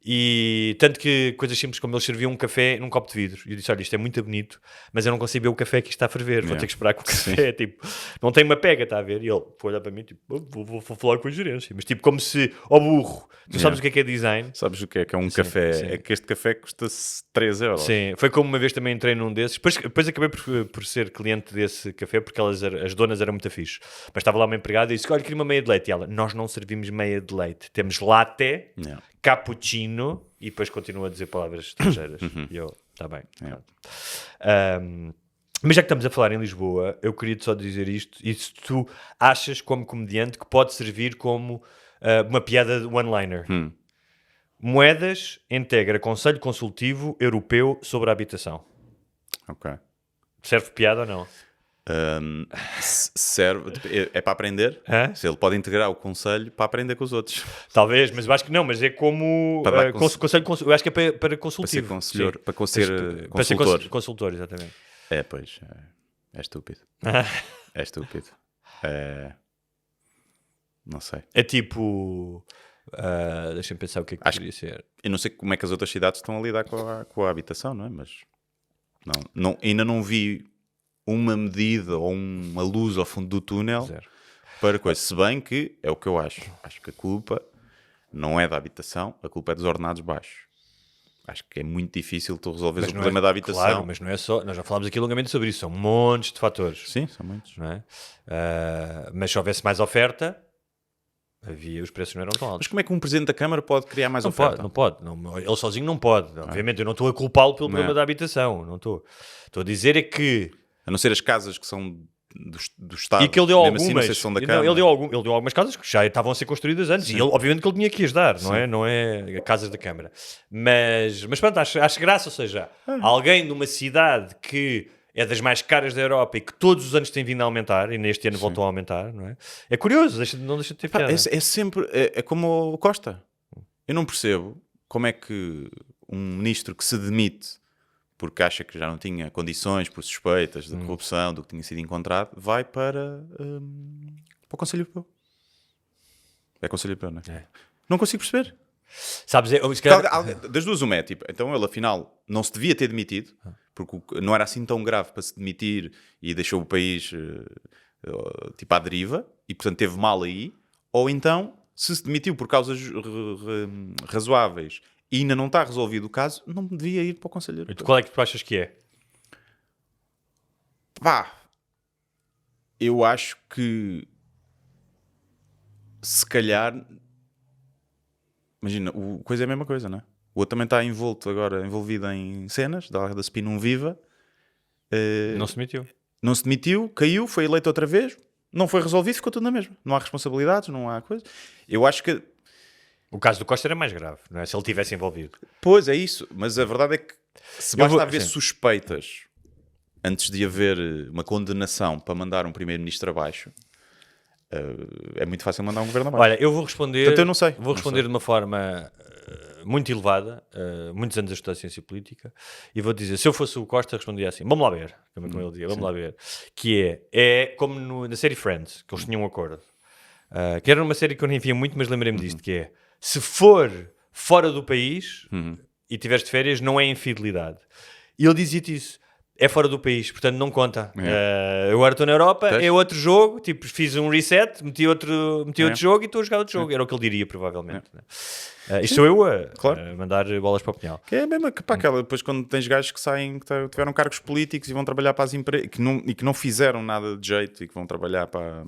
E tanto que coisas simples como eles serviam um café num copo de vidro. E eu disse, olha, isto é muito bonito, mas eu não consigo ver o café que está a ferver, vou ter que esperar que o café, tipo, não tem uma pega, está a ver? E ele foi olhar para mim, tipo, vou falar com a gerência, mas tipo, como se, burro, tu sabes o que é design? Sabes o que é um café? Sim. É que este café custa-se 3 euros. Sim, foi como uma vez também entrei num desses, depois acabei por ser cliente desse café porque as donas eram muito fixe, mas estava lá uma empregada e disse, olha, queria uma meia de leite, e ela, nós não servimos meia de leite, temos latte, cappuccino, e depois continua a dizer palavras estrangeiras. E eu, está bem. Mas já que estamos a falar em Lisboa, eu queria-te só dizer isto, e se tu achas como comediante que pode servir como uma piada one-liner. Moedas integra Conselho Consultivo Europeu sobre a Habitação. Ok. Serve piada ou não? Serve, é para aprender. Se ele pode integrar o conselho para aprender com os outros. Talvez, mas eu acho que não, mas é como conselho, eu acho que é para consultivo. Para ser conselheiro, para ser consultor. Para ser consultor, exatamente. Pois, é estúpido. É estúpido. Não sei. É tipo, deixa-me pensar o que é que poderia ser. Eu não sei como é que as outras cidades estão a lidar com a habitação, não é? Mas ainda não vi uma medida ou uma luz ao fundo do túnel para coisa. Se bem que é o que eu acho. Acho que a culpa não é da habitação, a culpa é dos ordenados baixos. Acho que é muito difícil tu resolveres o problema da habitação. Claro, mas não é só. Nós já falámos aqui longamente sobre isso. São montes de fatores. Sim, são muitos. Não é? Mas se houvesse mais oferta, os preços não eram tão altos. Mas como é que um presidente da Câmara pode criar mais oferta? Não pode. Ele sozinho não pode. Obviamente, eu não estou a culpá-lo pelo problema da habitação. Não estou. Estou a dizer é que... A não ser as casas que são do Estado. E que ele deu mesmo algumas. assim, não sei se são da Câmara. Ele deu algumas casas que já estavam a ser construídas antes. Sim. E obviamente que ele tinha que as dar, não é casas da Câmara. Mas pronto, acho graça. Ou seja, alguém numa cidade que é das mais caras da Europa e que todos os anos tem vindo a aumentar, e neste ano voltou a aumentar, não é? É curioso, não deixa de ter piada. É sempre... É como o Costa. Eu não percebo como é que um ministro que se demite porque acha que já não tinha condições por suspeitas de corrupção do que tinha sido encontrado, vai para o Conselho Europeu. É Conselho Europeu, não é? Não consigo perceber. Sabes, das duas uma é, tipo, então ele afinal não se devia ter demitido, porque não era assim tão grave para se demitir e deixou o país tipo à deriva, e portanto teve mal aí, ou então se demitiu por causas razoáveis e ainda não está resolvido o caso, não devia ir para o Conselho Europeu. Qual é que tu achas que é? eu acho que se calhar, imagina, o coisa é a mesma coisa, não é? O outro também está envolvido em cenas da Spin 1 Viva. Não se demitiu. Não se demitiu, caiu, foi eleito outra vez, não foi resolvido, ficou tudo na mesma. Não há responsabilidades, não há coisa. Eu acho que... O caso do Costa era mais grave, não é? Se ele tivesse envolvido. Pois, é isso. Mas a verdade é que se basta haver sim. suspeitas antes de haver uma condenação para mandar um primeiro-ministro abaixo, é muito fácil mandar um governo abaixo. Olha, eu vou responder... Portanto, eu não sei. Vou responder de uma forma muito elevada, muitos anos a estudar ciência política, e vou dizer, se eu fosse o Costa, respondia assim, vamos lá ver, como ele dizia, vamos lá ver, que é como na série Friends, que eles tinham um acordo, que era uma série que eu nem via muito, mas lembrei-me disto, que é, se for fora do país e tiveres de férias, não é infidelidade. E ele dizia-te isso. É fora do país, portanto não conta. Eu agora estou na Europa, é outro jogo, tipo, fiz um reset, meti outro jogo e estou a jogar outro jogo. Era o que ele diria, provavelmente. Isto sou eu a mandar bolas para o punhal. Que é a mesma que para aquela, depois quando tens gajos que saem, que tiveram cargos políticos e vão trabalhar para as empresas, que não fizeram nada de jeito e que vão trabalhar para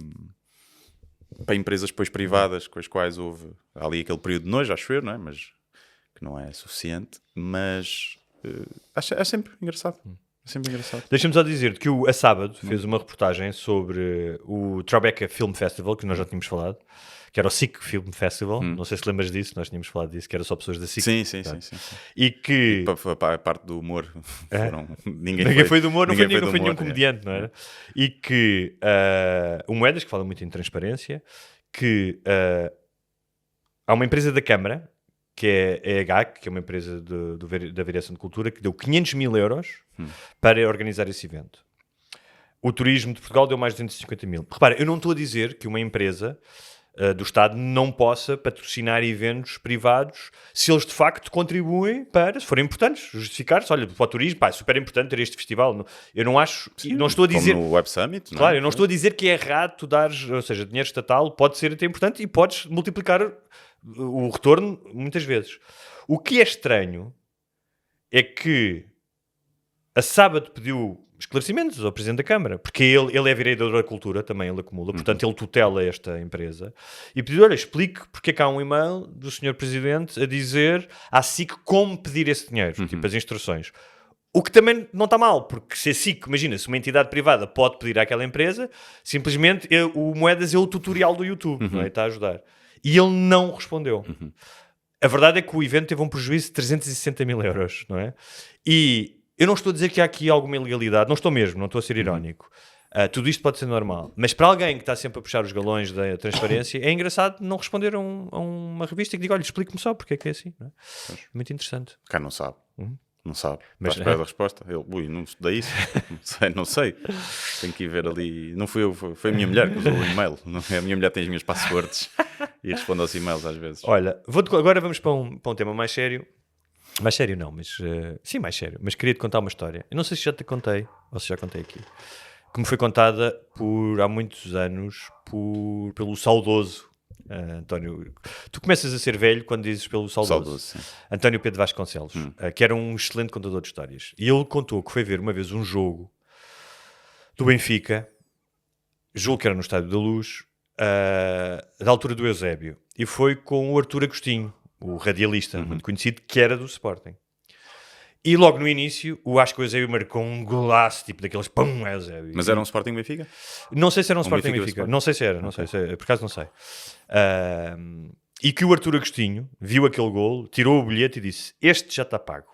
empresas depois privadas, com as quais houve ali aquele período de nojo, acho eu, não é? Mas que não é suficiente. Mas é sempre engraçado. É sempre engraçado. Deixa-me só dizer que a Sábado fez uma reportagem sobre o Tribeca Film Festival, que nós já tínhamos falado, que era o SIC Film Festival. Não sei se lembras disso, nós tínhamos falado disso, que era só pessoas da SIC. Sim. E que... Para a parte do humor, ninguém foi do humor, não foi nenhum comediante, não era? E que o Moedas, que fala muito em transparência, que há uma empresa da Câmara, que é a GAC, que é uma empresa da Direção de Cultura, que deu 500 mil euros para organizar esse evento. O Turismo de Portugal deu mais de 250 mil. Repara, eu não estou a dizer que uma empresa do Estado não possa patrocinar eventos privados se eles de facto contribuem para, se forem importantes, justificar-se. Olha, para o turismo, é super importante ter este festival. Eu não acho, não estou a dizer... Como no Web Summit, não é? Claro, eu não estou a dizer que é errado tu dares, ou seja, dinheiro estatal pode ser até importante e podes multiplicar o retorno muitas vezes. O que é estranho é que a Sábado pediu esclarecimentos ao Presidente da Câmara, porque ele é vereador da Cultura, também ele acumula, portanto ele tutela esta empresa, e pediu, olha, explique porque é que há um e-mail do Sr. Presidente a dizer à SIC como pedir esse dinheiro, tipo as instruções. O que também não está mal, porque se a SIC, imagina, se uma entidade privada pode pedir àquela empresa, simplesmente o Moedas é o tutorial do YouTube, não é? Está a ajudar. E ele não respondeu. A verdade é que o evento teve um prejuízo de 360 mil euros, não é? E eu não estou a dizer que há aqui alguma ilegalidade, não estou mesmo, não estou a ser irónico. Tudo isto pode ser normal. Mas para alguém que está sempre a puxar os galões da transparência, é engraçado não responder a uma revista e que diga, olha, explique-me só porque é que é assim. Não é? Muito interessante. Cá não sabe. Não sabe. Mas à espera da resposta. Ele, não estudei isso. Não sei. Tenho que ir ver ali. Não fui eu, foi a minha mulher que usou o e-mail. A minha mulher tem as minhas passwords e responde aos e-mails às vezes. Olha, agora vamos para um tema mais sério. Mais sério não, mas... sim, mais sério. Mas queria-te contar uma história. Eu não sei se já te contei, ou se já contei aqui. Que me foi contada há muitos anos pelo saudoso António... Tu começas a ser velho quando dizes pelo saudoso António Pedro Vasconcelos, que era um excelente contador de histórias. E ele contou que foi ver uma vez um jogo do Benfica, julgo que era no Estádio da Luz, da altura do Eusébio. E foi com o Artur Agostinho, o radialista, muito conhecido, que era do Sporting. E logo no início, acho que o Eusébio marcou um golaço, tipo daqueles pum, Eusébio. Mas era um Sporting Benfica? Não sei se era um Sporting Benfica. Não sei se era, por acaso não sei. E que o Artur Agostinho viu aquele golo, tirou o bilhete e disse, este já está pago.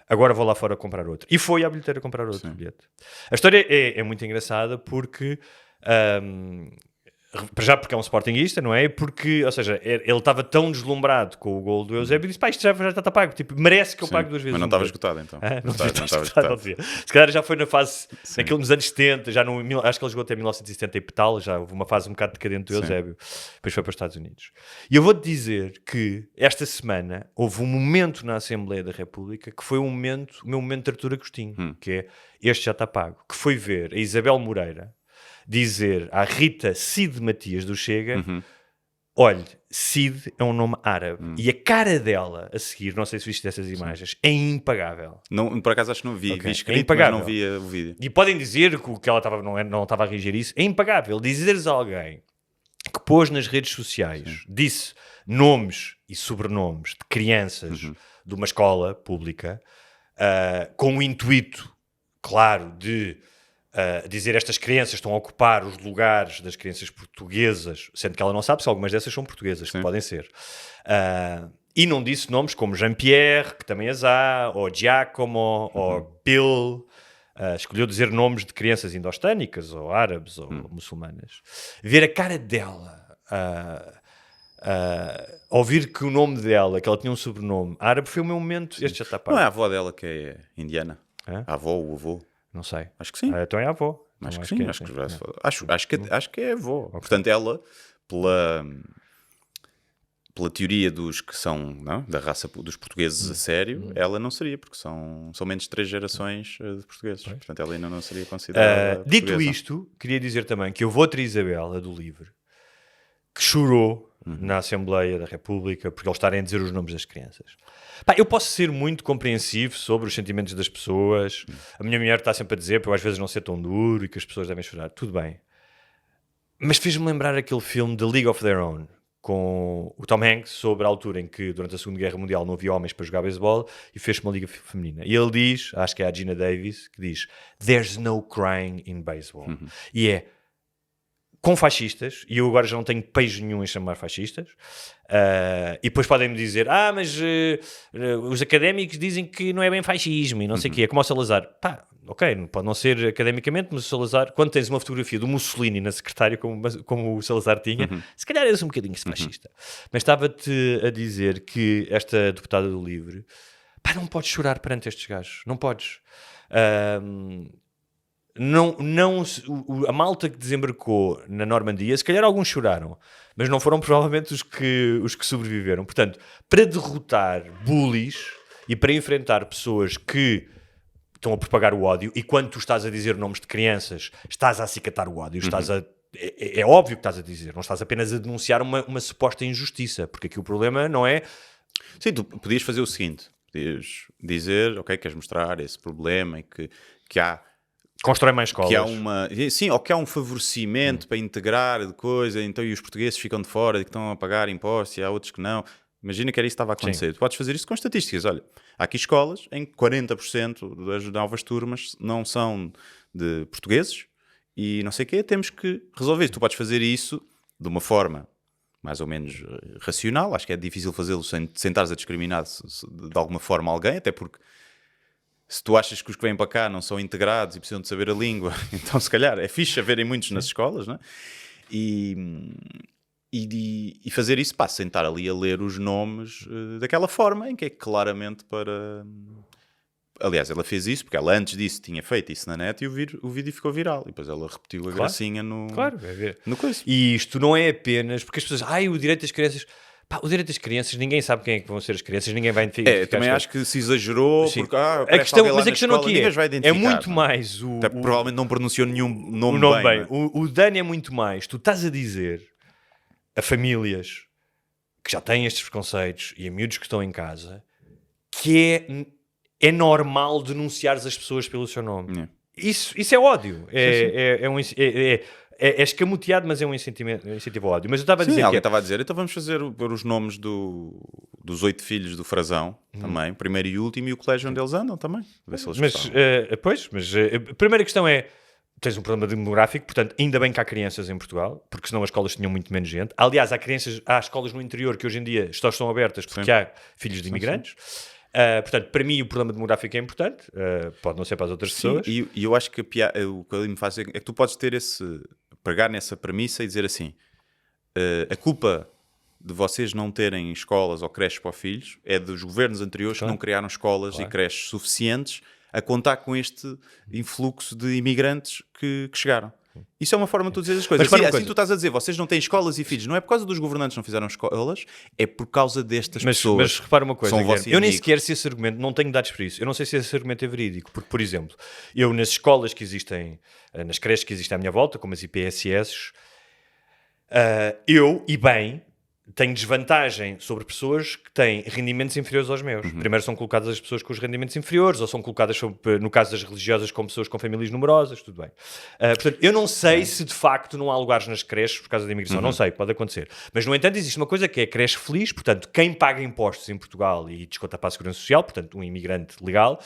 Agora vou lá fora comprar outro. E foi à bilheteira comprar outro bilhete. A história é muito engraçada porque... já porque é um sportinguista, não é? Porque, ou seja, ele estava tão deslumbrado com o gol do Eusébio e disse, isto já está pago, tipo, merece que eu pague duas vezes. Mas não estava esgotado então. Não estava esgotado. Se calhar já foi na fase, nos anos 70, acho que ele jogou até 1970 e tal, já houve uma fase um bocado decadente do Eusébio. Depois foi para os Estados Unidos. E eu vou-te dizer que esta semana houve um momento na Assembleia da República que foi o meu momento de Artur Agostinho, que é, este já está pago, que foi ver a Isabel Moreira dizer à Rita Cid Matias do Chega olhe, Cid é um nome árabe. E a cara dela a seguir, não sei se viste dessas imagens, é impagável. Não, por acaso acho que não vi. Ok. Vi escrito, É impagável. mas não vi o vídeo. E podem dizer que o que ela estava não estava a reagir isso. É impagável. Dizeres a alguém que pôs nas redes sociais, disse nomes e sobrenomes de crianças de uma escola pública, com o intuito, claro, de dizer estas crianças estão a ocupar os lugares das crianças portuguesas, sendo que ela não sabe se algumas dessas são portuguesas, que podem ser. E não disse nomes como Jean-Pierre, que também as há, ou Giacomo, ou Bill. Escolheu dizer nomes de crianças indostânicas, ou árabes, ou muçulmanas. Ver a cara dela, ouvir que o nome dela, que ela tinha um sobrenome árabe, foi o meu momento. Este já está Não é pago. a avó dela que é indiana? Hã? A avó ou o avô? Não sei. Acho que sim. Então é a avó. Acho Então que sim. é Acho assim. acho que é a avó. Portanto, ela, pela teoria dos que são da raça dos portugueses a sério, ela não seria, porque são menos de 3 gerações de portugueses. Portanto, ela ainda não seria considerada Dito portuguesa. isto, queria dizer também que houve outra Isabel, a do Livre, que chorou na Assembleia da República porque eles estarem a dizer os nomes das crianças. Pá, eu posso ser muito compreensivo sobre os sentimentos das pessoas. A minha mulher está sempre a dizer para eu às vezes não ser tão duro e que as pessoas devem chorar. Tudo bem. Mas fez-me lembrar aquele filme The League of Their Own, com o Tom Hanks, sobre a altura em que durante a Segunda Guerra Mundial não havia homens para jogar beisebol e fez uma liga feminina. E ele diz, acho que é a Gina Davis, que diz "There's no crying in baseball". E é com fascistas, e eu agora já não tenho pejo nenhum em chamar fascistas, e depois podem-me dizer, mas os académicos dizem que não é bem fascismo e não sei o quê, é como o Salazar. Pá, ok, pode não ser academicamente, mas o Salazar, quando tens uma fotografia do Mussolini na secretária, como o Salazar tinha, se calhar és um bocadinho fascista. Mas estava-te a dizer que esta deputada do Livre, pá, não podes chorar perante estes gajos, não podes. A malta que desembarcou na Normandia, se calhar alguns choraram, mas não foram provavelmente os que sobreviveram. Portanto, para derrotar bullies e para enfrentar pessoas que estão a propagar o ódio, e quando tu estás a dizer nomes de crianças, estás a acicatar o ódio, é óbvio que estás a dizer, não estás apenas a denunciar uma suposta injustiça, porque aqui o problema não é... Sim, tu podias fazer o seguinte, podias dizer, ok, queres mostrar esse problema e que há... Constrói mais escolas. Que há sim, ou que há um favorecimento para integrar de coisa, então e os portugueses ficam de fora e que estão a pagar impostos e há outros que não. Imagina que era isso que estava a acontecer. Sim. Tu podes fazer isso com estatísticas. Olha, há aqui escolas em que 40% das novas turmas não são de portugueses e não sei o quê, temos que resolver isso. Tu podes fazer isso de uma forma mais ou menos racional. Acho que é difícil fazê-lo sem estares a discriminar de alguma forma alguém, até porque se tu achas que os que vêm para cá não são integrados e precisam de saber a língua, então se calhar é fixe haverem muitos nas escolas, não é? E fazer isso, sentar ali a ler os nomes daquela forma em que é claramente para... Aliás, ela fez isso porque ela antes disso tinha feito isso na net e o vídeo ficou viral. E depois ela repetiu a gracinha no coisa. E isto não é apenas... Porque as pessoas... o direito das crianças... o direito das crianças, ninguém sabe quem é que vão ser as crianças, ninguém vai identificar. Também acho que se exagerou, sim. Porque a questão, mas a questão não aqui é muito mais provavelmente não pronunciou nenhum nome bem. O dano é muito mais. Tu estás a dizer a famílias que já têm estes preconceitos e a miúdos que estão em casa que é normal denunciares as pessoas pelo seu nome. Isso é ódio. É escamoteado, mas é um incentivo ao ódio. Mas eu estava a dizer alguém estava a dizer, então vamos fazer os nomes dos 8 filhos do Frazão também, primeiro e último, e o colégio onde eles andam também. Ver se eles a primeira questão é, tens um problema demográfico, portanto, ainda bem que há crianças em Portugal, porque senão as escolas tinham muito menos gente. Aliás, há escolas no interior que hoje em dia estão abertas porque há filhos de imigrantes. Portanto, para mim o problema demográfico é importante, pode não ser para as outras pessoas. E eu acho que o que ele me faz é que tu podes ter pegar nessa premissa e dizer assim, a culpa de vocês não terem escolas ou creches para filhos é dos governos anteriores que não criaram escolas e creches suficientes a contar com este influxo de imigrantes que chegaram. Isso é uma forma de tu dizer as coisas. Assim tu estás a dizer, vocês não têm escolas e filhos, não é por causa dos governantes que não fizeram escolas, é por causa destas pessoas. Mas repara uma coisa, eu nem sequer sei esse argumento, não tenho dados para isso, eu não sei se esse argumento é verídico, porque, por exemplo, eu nas escolas que existem, nas creches que existem à minha volta, como as IPSS, tem desvantagem sobre pessoas que têm rendimentos inferiores aos meus. Primeiro são colocadas as pessoas com os rendimentos inferiores, ou são colocadas, no caso das religiosas, como pessoas com famílias numerosas, tudo bem. Portanto, eu não sei se de facto não há lugares nas creches por causa da imigração, não sei, pode acontecer. Mas, no entanto, existe uma coisa que é a creche feliz, portanto, quem paga impostos em Portugal e desconta para a Segurança Social, portanto, um imigrante legal,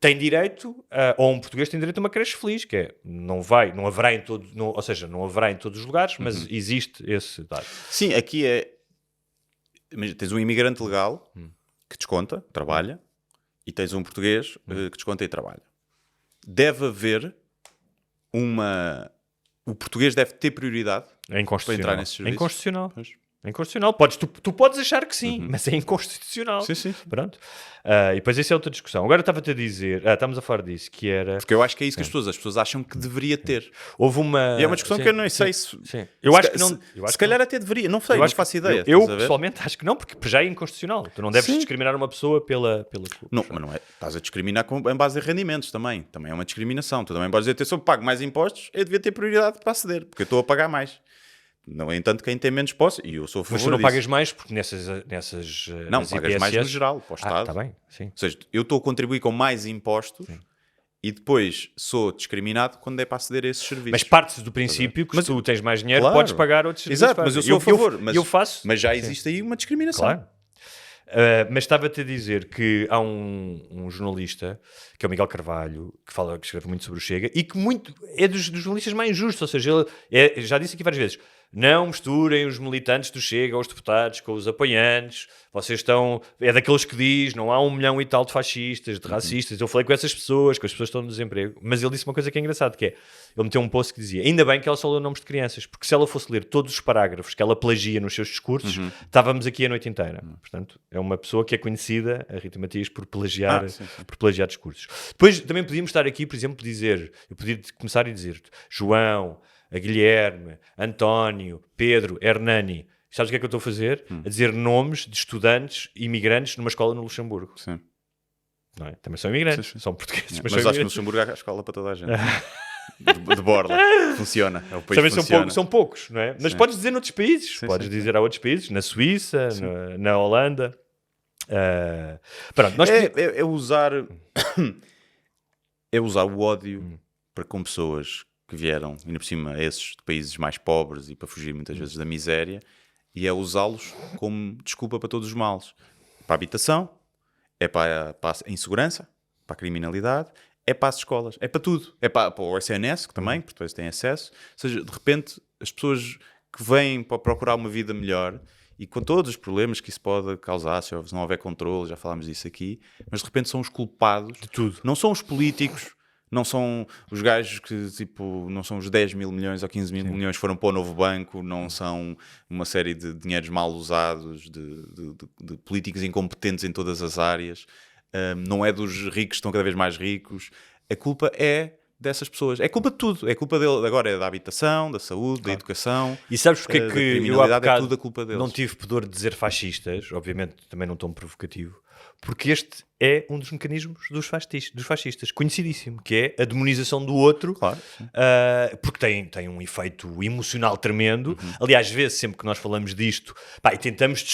tem direito, ou um português tem direito a uma creche feliz, que é, não haverá em todo, ou seja, não haverá em todos os lugares, mas existe esse dado. Sim, aqui é... Mas tens um imigrante legal que desconta, trabalha, e tens um português que desconta e trabalha. Deve haver o português deve ter prioridade É inconstitucional. para entrar nesses serviços. É inconstitucional. Pois. É inconstitucional. Tu podes achar que sim, mas é inconstitucional. Sim. Pronto. E depois isso é outra discussão. Agora estava-te a dizer, estamos a falar disso, que era... Porque eu acho que é isso que as pessoas acham que deveria ter. Houve uma... E é uma discussão que eu não sei se... Sim. Eu acho que não... Se calhar até deveria, não sei, não faço ideia. Eu estás a ver? pessoalmente acho que não, porque já é inconstitucional. Tu não deves discriminar uma pessoa pela Não, mas não é. Estás a discriminar em base a rendimentos também. Também é uma discriminação. Tu também podes dizer, se eu pago mais impostos, eu devia ter prioridade para aceder, porque eu estou a pagar mais. No entanto, quem tem menos posse, e eu sou a favor Mas tu não disso. pagas mais porque nessas Não, nas pagas mais no IPSS geral, para o Estado. Está bem, sim. Ou seja, eu estou a contribuir com mais impostos e depois sou discriminado quando é para aceder a esses serviços. Mas partes do princípio que se tu tens mais dinheiro, Claro. podes pagar outros serviços. Exato, mas eu sou a favor. Eu faço. Mas já existe aí uma discriminação. Claro. Mas estava-te a dizer que há um jornalista, que é o Miguel Carvalho, que escreve muito sobre o Chega, e que é dos jornalistas mais justos, ou seja, ele já disse aqui várias vezes, não misturem os militantes do Chega, os deputados, com os apoiantes, vocês estão... É daqueles que diz, não há 1 milhão e tal de fascistas, de racistas. Eu falei com essas pessoas, que as pessoas estão no desemprego, mas ele disse uma coisa que é engraçada, que é, ele meteu um post que dizia, ainda bem que ela só leu nomes de crianças, porque se ela fosse ler todos os parágrafos que ela plagia nos seus discursos, estávamos aqui a noite inteira. Portanto, é uma pessoa que é conhecida, a Rita Matias, por plagiar discursos. Depois também podíamos estar aqui, por exemplo, eu podia começar a dizer-te, João, a Guilherme, António, Pedro, Hernani. Sabes o que é que eu estou a fazer? A dizer nomes de estudantes imigrantes numa escola no Luxemburgo. Sim. Não é? Também são imigrantes, são portugueses. Mas acho que no Luxemburgo há escola para toda a gente. de borla. Funciona. É o país também funciona. são poucos, não é? Mas podes dizer noutros países. Podes dizer a outros países. Na Suíça, na Holanda. Pronto, nós é usar o ódio para com pessoas que vieram, ainda por cima, esses de países mais pobres e para fugir muitas vezes da miséria, e é usá-los como desculpa para todos os males. Para a habitação, é para a insegurança, para a criminalidade, é para as escolas, é para tudo. É para o SNS, que também, porque depois têm acesso. Ou seja, de repente, as pessoas que vêm para procurar uma vida melhor, e com todos os problemas que isso pode causar, se não houver controle, já falámos disso aqui, mas de repente são os culpados de tudo. Não são os políticos, não são os gajos que, tipo, não são os 10 mil milhões ou 15 mil milhões que foram para o novo banco, não são uma série de dinheiros mal usados, de políticos incompetentes em todas as áreas, não é dos ricos que estão cada vez mais ricos. A culpa é dessas pessoas. É culpa de tudo. É culpa dele, agora é da habitação, da saúde, da educação. E sabes porque é que eu há bocado é tudo a culpa deles. Não tive pudor de dizer fascistas, obviamente também não tão provocativo, porque este é um dos mecanismos dos fascistas, conhecidíssimo, que é a demonização do outro, claro, porque tem um efeito emocional tremendo. Aliás, às vezes, sempre que nós falamos disto, e tentamos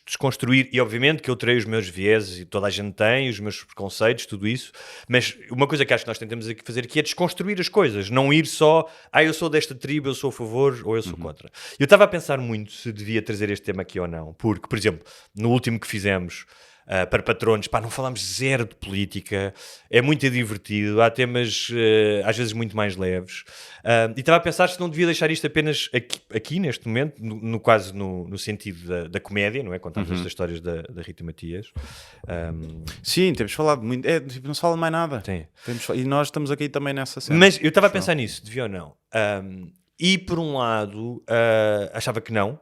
desconstruir, e obviamente que eu terei os meus vieses, e toda a gente tem, os meus preconceitos, tudo isso, mas uma coisa que acho que nós tentamos aqui fazer aqui é desconstruir as coisas, não ir só, eu sou desta tribo, eu sou a favor, ou eu sou contra. Eu estava a pensar muito se devia trazer este tema aqui ou não, porque, por exemplo, no último que fizemos, para patronos, não falámos zero de política, é muito divertido, há temas às vezes muito mais leves, e estava a pensar se não devia deixar isto apenas aqui neste momento, quase no sentido da comédia, não é? Contarmos estas histórias da Rita Matias. Sim, temos falado muito, não se fala mais nada. Sim. E nós estamos aqui também nessa cena. Mas eu estava a pensar nisso, devia ou não? E por um lado, achava que não.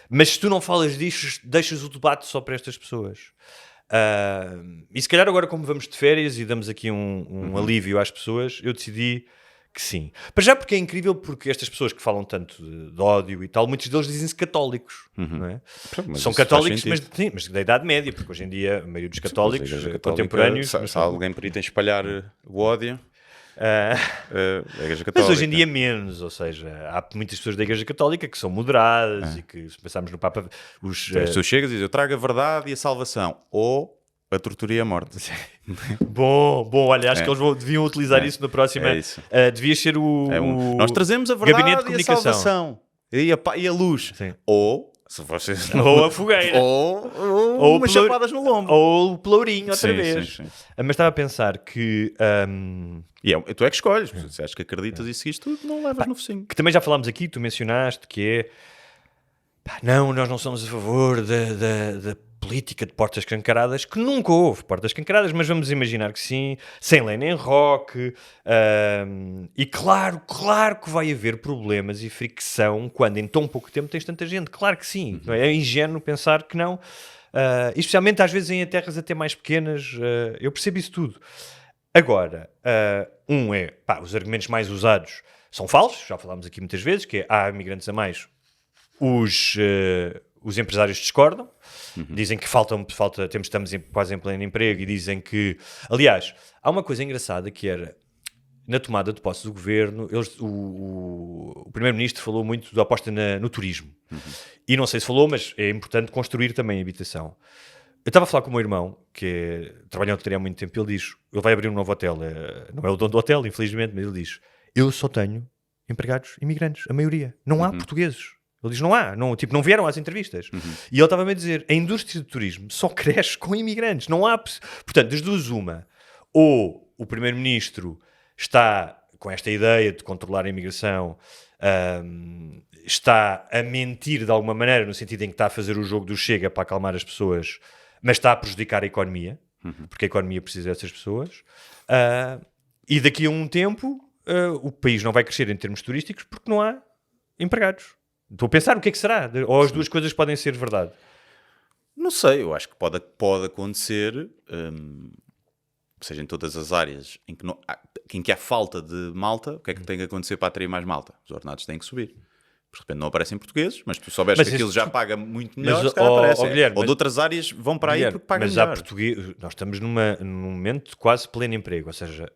Mas se tu não falas disto, deixas o debate só para estas pessoas. E se calhar agora, como vamos de férias e damos aqui um alívio às pessoas, eu decidi que sim. Para já porque é incrível, porque estas pessoas que falam tanto de ódio e tal, muitos deles dizem-se católicos, não é? São católicos, mas da Idade Média, porque hoje em dia a maioria dos católicos contemporâneos... Se alguém por aí tem espalhar o ódio... A Igreja Católica. Mas hoje em dia menos, ou seja, há muitas pessoas da Igreja Católica que são moderadas e que, se pensarmos no Papa, As pessoas chegam e dizem, eu trago a verdade e a salvação, ou a tortura e a morte. Bom, olha, acho que eles deviam utilizar isso na próxima. É isso. Devia ser Nós trazemos a Gabinete de verdade e a Comunicação. salvação. E a luz. Sim. Ou, se vocês Ou a fogueira. ou umas pelo- chapadas no lombo. Ou o pelourinho outra Sim, vez. sim. Mas estava a pensar que... Tu é que escolhes. Se achas que acreditas e seguiste tudo, não levas no focinho. que também já falámos aqui, tu mencionaste, que é... não, nós não somos a favor da política de portas escancaradas, que nunca houve portas escancaradas, mas vamos imaginar que sim, sem lei nem rock, e claro que vai haver problemas e fricção quando em tão pouco tempo tens tanta gente, claro que sim, é ingênuo pensar que não, especialmente às vezes em terras até mais pequenas, eu percebo isso tudo. Agora, os argumentos mais usados são falsos, já falámos aqui muitas vezes, que é, há imigrantes a mais, os empresários discordam, dizem que estamos quase em pleno emprego e dizem que... Aliás, há uma coisa engraçada que era, na tomada de posse do governo, o primeiro-ministro falou muito da aposta no turismo. E não sei se falou, mas é importante construir também a habitação. Eu estava a falar com o meu irmão, que trabalha em hotelaria há muito tempo, ele diz, ele vai abrir um novo hotel, não é o dono do hotel, infelizmente, mas ele diz, eu só tenho empregados imigrantes, a maioria. Não há portugueses. Ele diz, não vieram às entrevistas. E ele estava-me a dizer, a indústria do turismo só cresce com imigrantes. Não há... Portanto, das duas uma. Ou o primeiro-ministro está com esta ideia de controlar a imigração, está a mentir de alguma maneira, no sentido em que está a fazer o jogo do Chega para acalmar as pessoas, mas está a prejudicar a economia, porque a economia precisa dessas pessoas. E daqui a um tempo, o país não vai crescer em termos turísticos porque não há empregados. Estou a pensar o que é que será, ou as duas coisas podem ser verdade. Não sei, eu acho que pode acontecer, seja em todas as áreas em que há falta de malta, o que é que tem que acontecer para atrair mais malta? Os ordenados têm que subir. Porque de repente não aparecem portugueses, mas tu souberes que aquilo já paga muito melhor, se calhar aparecem. Guilherme, ou de outras áreas vão para aí porque pagam melhor. Nós estamos num momento de quase pleno emprego, ou seja...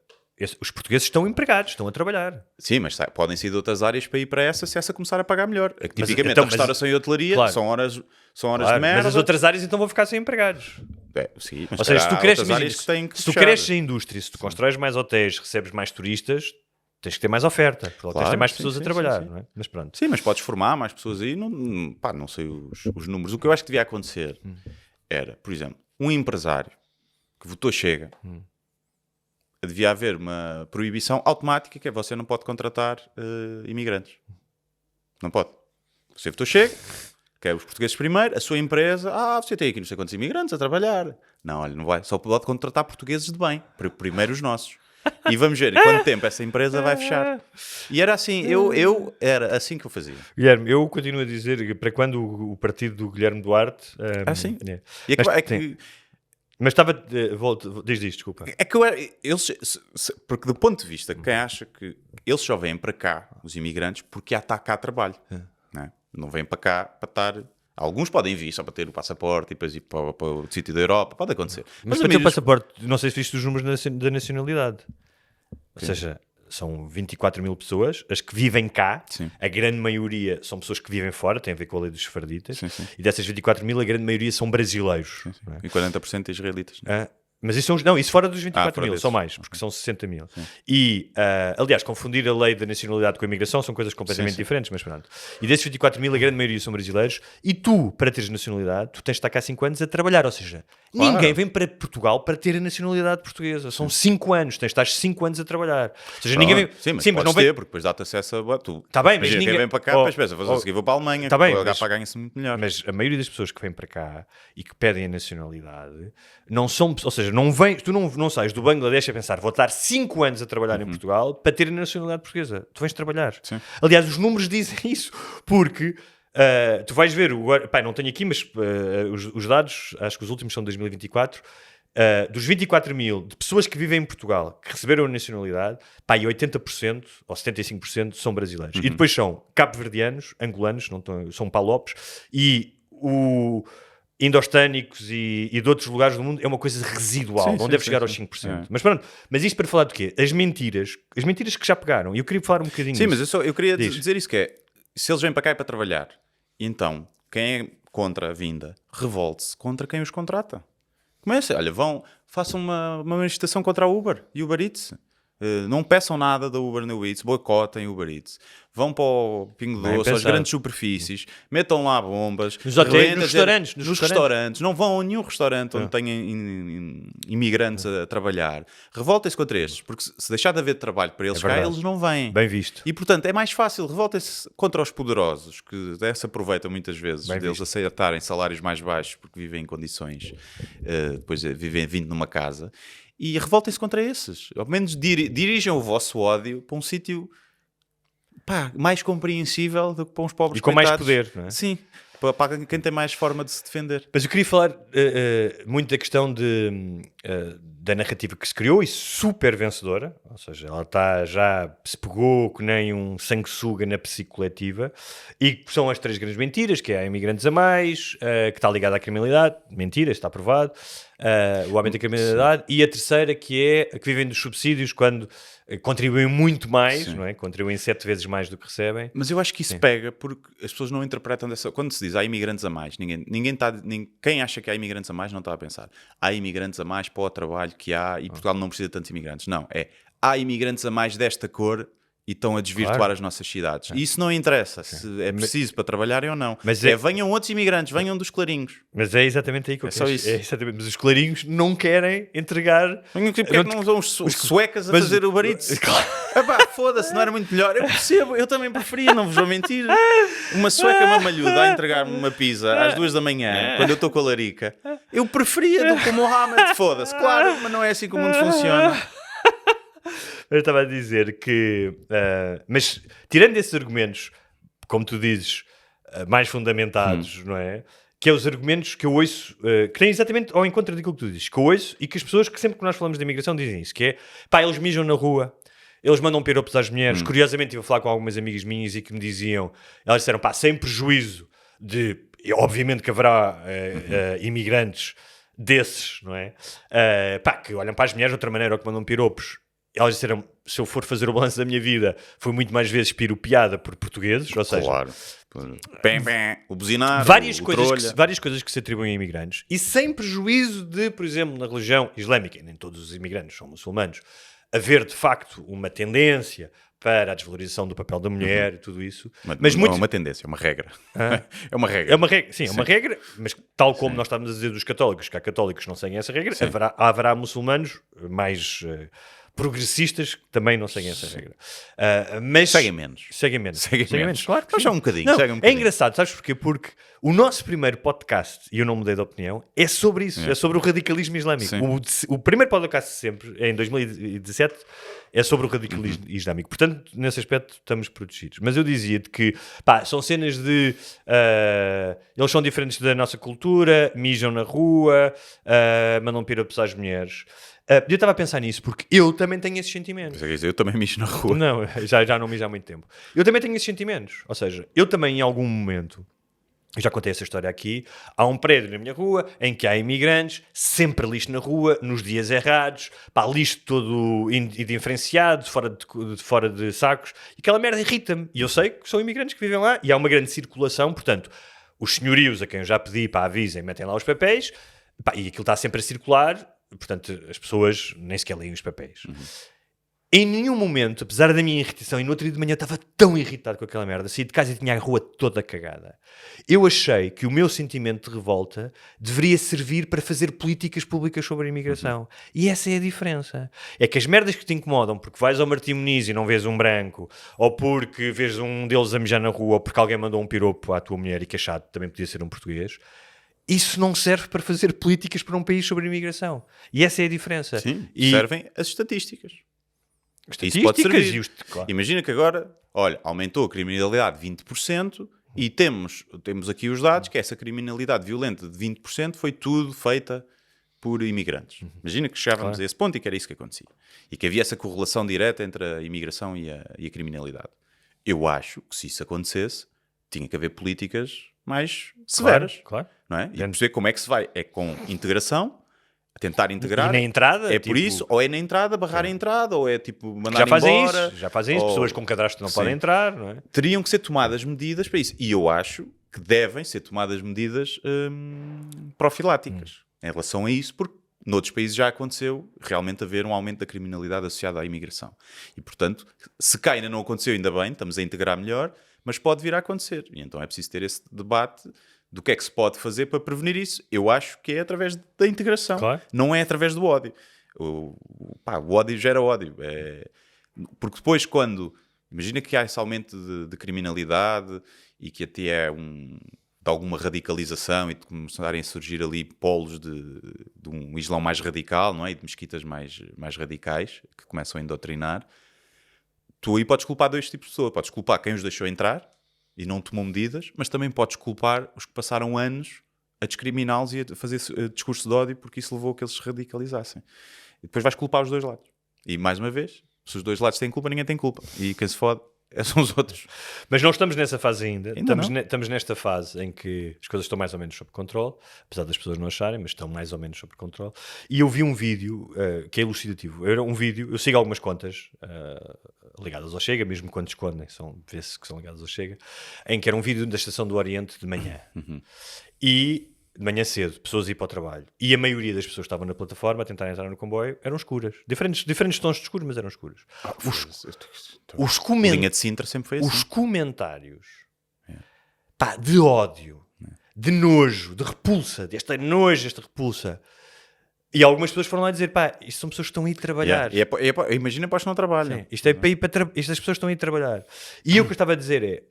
Os portugueses estão empregados, estão a trabalhar. Sim, mas podem sair de outras áreas para ir para essa se essa começar a pagar melhor. Tipicamente, então, a restauração e a hotelaria claro, são horas de claro, merda. Mas as outras áreas então vão ficar sem empregados. Sim, mas ou seja, se tu cresces, se tu cresces a indústria, se tu constróis mais hotéis, recebes mais turistas, tens que ter mais oferta. Tens que ter mais pessoas a trabalhar. Não é? Mas pronto. Sim, mas podes formar mais pessoas aí. Não sei os números. O que eu acho que devia acontecer era, por exemplo, um empresário que votou Chega... devia haver uma proibição automática que é você não pode contratar imigrantes. Não pode. Você votou Chega, quer os portugueses primeiro, a sua empresa, você tem aqui não sei quantos imigrantes a trabalhar. Não, olha, não vai. Só pode contratar portugueses de bem. Primeiro os nossos. E vamos ver em quanto tempo essa empresa vai fechar. E era assim, era assim que eu fazia. Guilherme, eu continuo a dizer que para quando o partido do Guilherme Duarte... sim. É. E mas estava... diz isto, desculpa. É que porque do ponto de vista, quem acha que eles só vêm para cá, os imigrantes, porque está cá trabalho. Não vêm para cá para estar... Alguns podem vir só para ter o passaporte e depois ir para o sítio da Europa. Pode acontecer. Mas para ter o passaporte, não sei se viste os números da nacionalidade. Ou seja, são 24 mil pessoas, as que vivem cá. Sim. A grande maioria são pessoas que vivem fora, tem a ver com a lei dos sefarditas. Sim. E dessas 24 mil, a grande maioria são brasileiros. Sim. E 40% israelitas. Mas isso isso fora dos 24 mil, desses. são mais, porque são 60 mil. E, aliás, confundir a lei da nacionalidade com a imigração são coisas completamente diferentes, mas pronto. E desses 24 mil, a grande maioria são brasileiros, e tu, para teres nacionalidade, tu tens de estar cá 5 anos a trabalhar, ou seja, ninguém vem para Portugal para ter a nacionalidade portuguesa. São 5 anos, tens de estar 5 anos a trabalhar. Ou seja, ninguém vem... Sim, mas não vem... porque depois dá-te acesso a... Tá bem, mas ninguém... Quem vem para cá, depois pensa, vou seguir, vou para a Alemanha, tá bem, ganha-se muito melhor. Mas a maioria das pessoas que vêm para cá e que pedem a nacionalidade, não são... Ou seja, não vem, tu não sais do Bangladesh a pensar, vou estar 5 anos a trabalhar em Portugal para ter a nacionalidade portuguesa. Tu vens trabalhar. Sim. Aliás, os números dizem isso, porque tu vais ver, não tenho aqui, mas os dados, acho que os últimos são de 2024, dos 24 mil de pessoas que vivem em Portugal que receberam a nacionalidade, e 80% ou 75% são brasileiros. E depois são cabo-verdianos, angolanos, são palopes, e indostânicos e de outros lugares do mundo é uma coisa residual, não deve chegar aos 5%. Mas pronto, mas isto para falar do quê? As mentiras que já pegaram, e eu queria falar um bocadinho Sim, disso. mas eu queria dizer isso, que é, se eles vêm para cá é para trabalhar, então, quem é contra a vinda, revolte-se contra quem os contrata. Comece, olha, façam uma manifestação contra a Uber e Uber Eats. Não peçam nada da Uber no Eats, boicotem o Uber Eats. Vão para o Pingo Doce, às grandes superfícies, metam lá bombas. Nos hotéis, nos restaurantes. Não vão a nenhum restaurante onde tenham imigrantes a trabalhar. Revoltem-se contra estes, porque se deixar de haver trabalho para eles cá, eles não vêm. Bem visto. E portanto é mais fácil, revoltem-se contra os poderosos, que se aproveitam muitas vezes deles aceitarem salários mais baixos porque vivem em condições, depois vivem vindo numa casa. E revoltem-se contra esses. Ao menos dirijam o vosso ódio para um sítio mais compreensível do que para uns pobres e com coitados. Mais poder, não é? Sim, para quem tem mais forma de se defender. Mas eu queria falar muito da questão da narrativa que se criou e super vencedora, ou seja, ela já se pegou que nem um sanguessuga na psique coletiva, e que são as 3 grandes mentiras, que é a imigrantes a mais, que está ligada à criminalidade, mentira, está provado, o aumento da criminalidade, e a terceira que é a que vivem dos subsídios quando contribuem muito mais, não é? Contribuem 7 vezes mais do que recebem. Mas eu acho que isso pega porque as pessoas não interpretam dessa... Quando se diz há imigrantes a mais, quem acha que há imigrantes a mais não está a pensar há imigrantes a mais para o trabalho que há e Portugal não precisa de tantos imigrantes. Não, há imigrantes a mais desta cor e estão a desvirtuar as nossas cidades. E isso não interessa se é preciso para trabalharem ou não. Mas venham outros imigrantes, venham dos clarinhos. Mas é exatamente aí que eu só isso. Mas os clarinhos não querem entregar... Porque é que não usam os suecas a fazer o Uber Eats? Foda-se, não era muito melhor. Eu percebo, eu também preferia, não vos vou mentir. Uma sueca mamalhuda a entregar-me uma pizza às 2 da manhã, quando eu estou com a larica. Eu preferia do que o Mohamed, foda-se. Claro, mas não é assim que o mundo funciona. Eu estava a dizer que... mas, tirando esses argumentos, como tu dizes, mais fundamentados, não é? Que é os argumentos que eu ouço, que têm exatamente ao encontro daquilo que tu dizes, que eu ouço e que as pessoas que sempre que nós falamos de imigração dizem isso, que é, eles mijam na rua, eles mandam piropos às mulheres. Curiosamente, estive a falar com algumas amigas minhas e que me diziam, elas disseram, sem prejuízo de... Obviamente que haverá imigrantes desses, não é? Que olham para as mulheres de outra maneira ou que mandam piropos. Elas disseram, se eu for fazer o balanço da minha vida, foi muito mais vezes piropiada por portugueses, ou seja... Claro. O buzinar, várias coisas que se atribuem a imigrantes, e sem prejuízo de, por exemplo, na religião islâmica, nem todos os imigrantes são muçulmanos, haver de facto uma tendência para a desvalorização do papel da mulher e tudo isso. Mas não é uma tendência, é uma regra. É uma regra. É uma regra, sim, é uma regra, mas tal como nós estamos a dizer dos católicos, que há católicos que não seguem essa regra, haverá muçulmanos mais progressistas que também não seguem essa regra. Mas seguem menos. Seguem menos, claro. Mas só um bocadinho, não, seguem um É bocadinho. engraçado, sabes porquê? Porque o nosso primeiro podcast, e eu não mudei de opinião, é sobre isso, é sobre o radicalismo islâmico. O primeiro podcast sempre, em 2017, é sobre o radicalismo islâmico. Portanto, nesse aspecto, estamos protegidos. Mas eu dizia-te que, são cenas de... eles são diferentes da nossa cultura, mijam na rua, mandam piropos às mulheres. Eu estava a pensar nisso porque eu também tenho esses sentimentos. Eu também mijo na rua. Não, já não mijo há muito tempo. Eu também tenho esses sentimentos. Ou seja, eu também em algum momento, eu já contei essa história aqui, há um prédio na minha rua em que há imigrantes, sempre lixo na rua, nos dias errados, lixo todo indiferenciado, fora de sacos, e aquela merda irrita-me. E eu sei que são imigrantes que vivem lá e há uma grande circulação, portanto, os senhorios a quem eu já pedi avisem, metem lá os papéis, e aquilo está sempre a circular. Portanto, as pessoas nem sequer leem os papéis. Em nenhum momento, apesar da minha irritação, e no outro dia de manhã eu estava tão irritado com aquela merda, saí de casa e tinha a rua toda cagada. Eu achei que o meu sentimento de revolta deveria servir para fazer políticas públicas sobre a imigração. E essa é a diferença. É que as merdas que te incomodam, porque vais ao Martim Muniz e não vês um branco, ou porque vês um deles a mijar na rua, ou porque alguém mandou um piropo à tua mulher e que é chato, também podia ser um português... Isso não serve para fazer políticas para um país sobre imigração. E essa é a diferença. Sim, servem as estatísticas. Isso pode servir. Claro. Imagina que agora, aumentou a criminalidade 20% e temos aqui os dados que essa criminalidade violenta de 20% foi tudo feita por imigrantes. Imagina que chegávamos a esse ponto e que era isso que acontecia. E que havia essa correlação direta entre a imigração e a criminalidade. Eu acho que se isso acontecesse, tinha que haver políticas mais severas. Claro. Não é? E perceber como é que se vai. É com integração, a tentar integrar. E na entrada? É por isso, ou é na entrada, barrar a entrada, ou é tipo mandar já fazem embora. Isso, já fazem isso. Ou... Pessoas com cadastro não podem entrar, não é? Teriam que ser tomadas medidas para isso. E eu acho que devem ser tomadas medidas profiláticas em relação a isso, porque noutros países já aconteceu realmente haver um aumento da criminalidade associada à imigração. E, portanto, se cá ainda não aconteceu, ainda bem, estamos a integrar melhor, mas pode vir a acontecer. E então é preciso ter esse debate do que é que se pode fazer para prevenir isso. Eu acho que é através da integração, não é através do ódio. O ódio gera ódio. Porque depois, quando... Imagina que há esse aumento de criminalidade e que até é de alguma radicalização e de começarem a surgir ali polos de um Islão mais radical, não é? E de mesquitas mais radicais que começam a indoutrinar. Tu aí podes culpar dois tipos de pessoas. Podes culpar quem os deixou entrar e não tomou medidas, mas também podes culpar os que passaram anos a discriminá-los e a fazer discurso de ódio porque isso levou a que eles se radicalizassem. E depois vais culpar os dois lados. E mais uma vez, se os dois lados têm culpa, ninguém tem culpa. E quem se fode são os outros. Mas não estamos nessa fase ainda. Estamos nesta fase em que as coisas estão mais ou menos sob controle, apesar das pessoas não acharem, mas estão mais ou menos sob controle. E eu vi um vídeo que é elucidativo. Era um vídeo, eu sigo algumas contas ligadas ao Chega, mesmo quando escondem, vê-se que são ligadas ao Chega, em que era um vídeo da Estação do Oriente de manhã. E de manhã cedo, pessoas a ir para o trabalho. E a maioria das pessoas que estavam na plataforma a tentar entrar no comboio eram escuras. Diferentes tons de escuro, mas eram escuras. Linha de Sintra sempre foi assim. Os comentários de ódio, de nojo, de repulsa, desta repulsa. E algumas pessoas foram lá dizer, isto são pessoas que estão a ir trabalhar. Imagina para os que não trabalham. Sim, isto é para ir para estas pessoas estão a ir trabalhar. E o que eu estava a dizer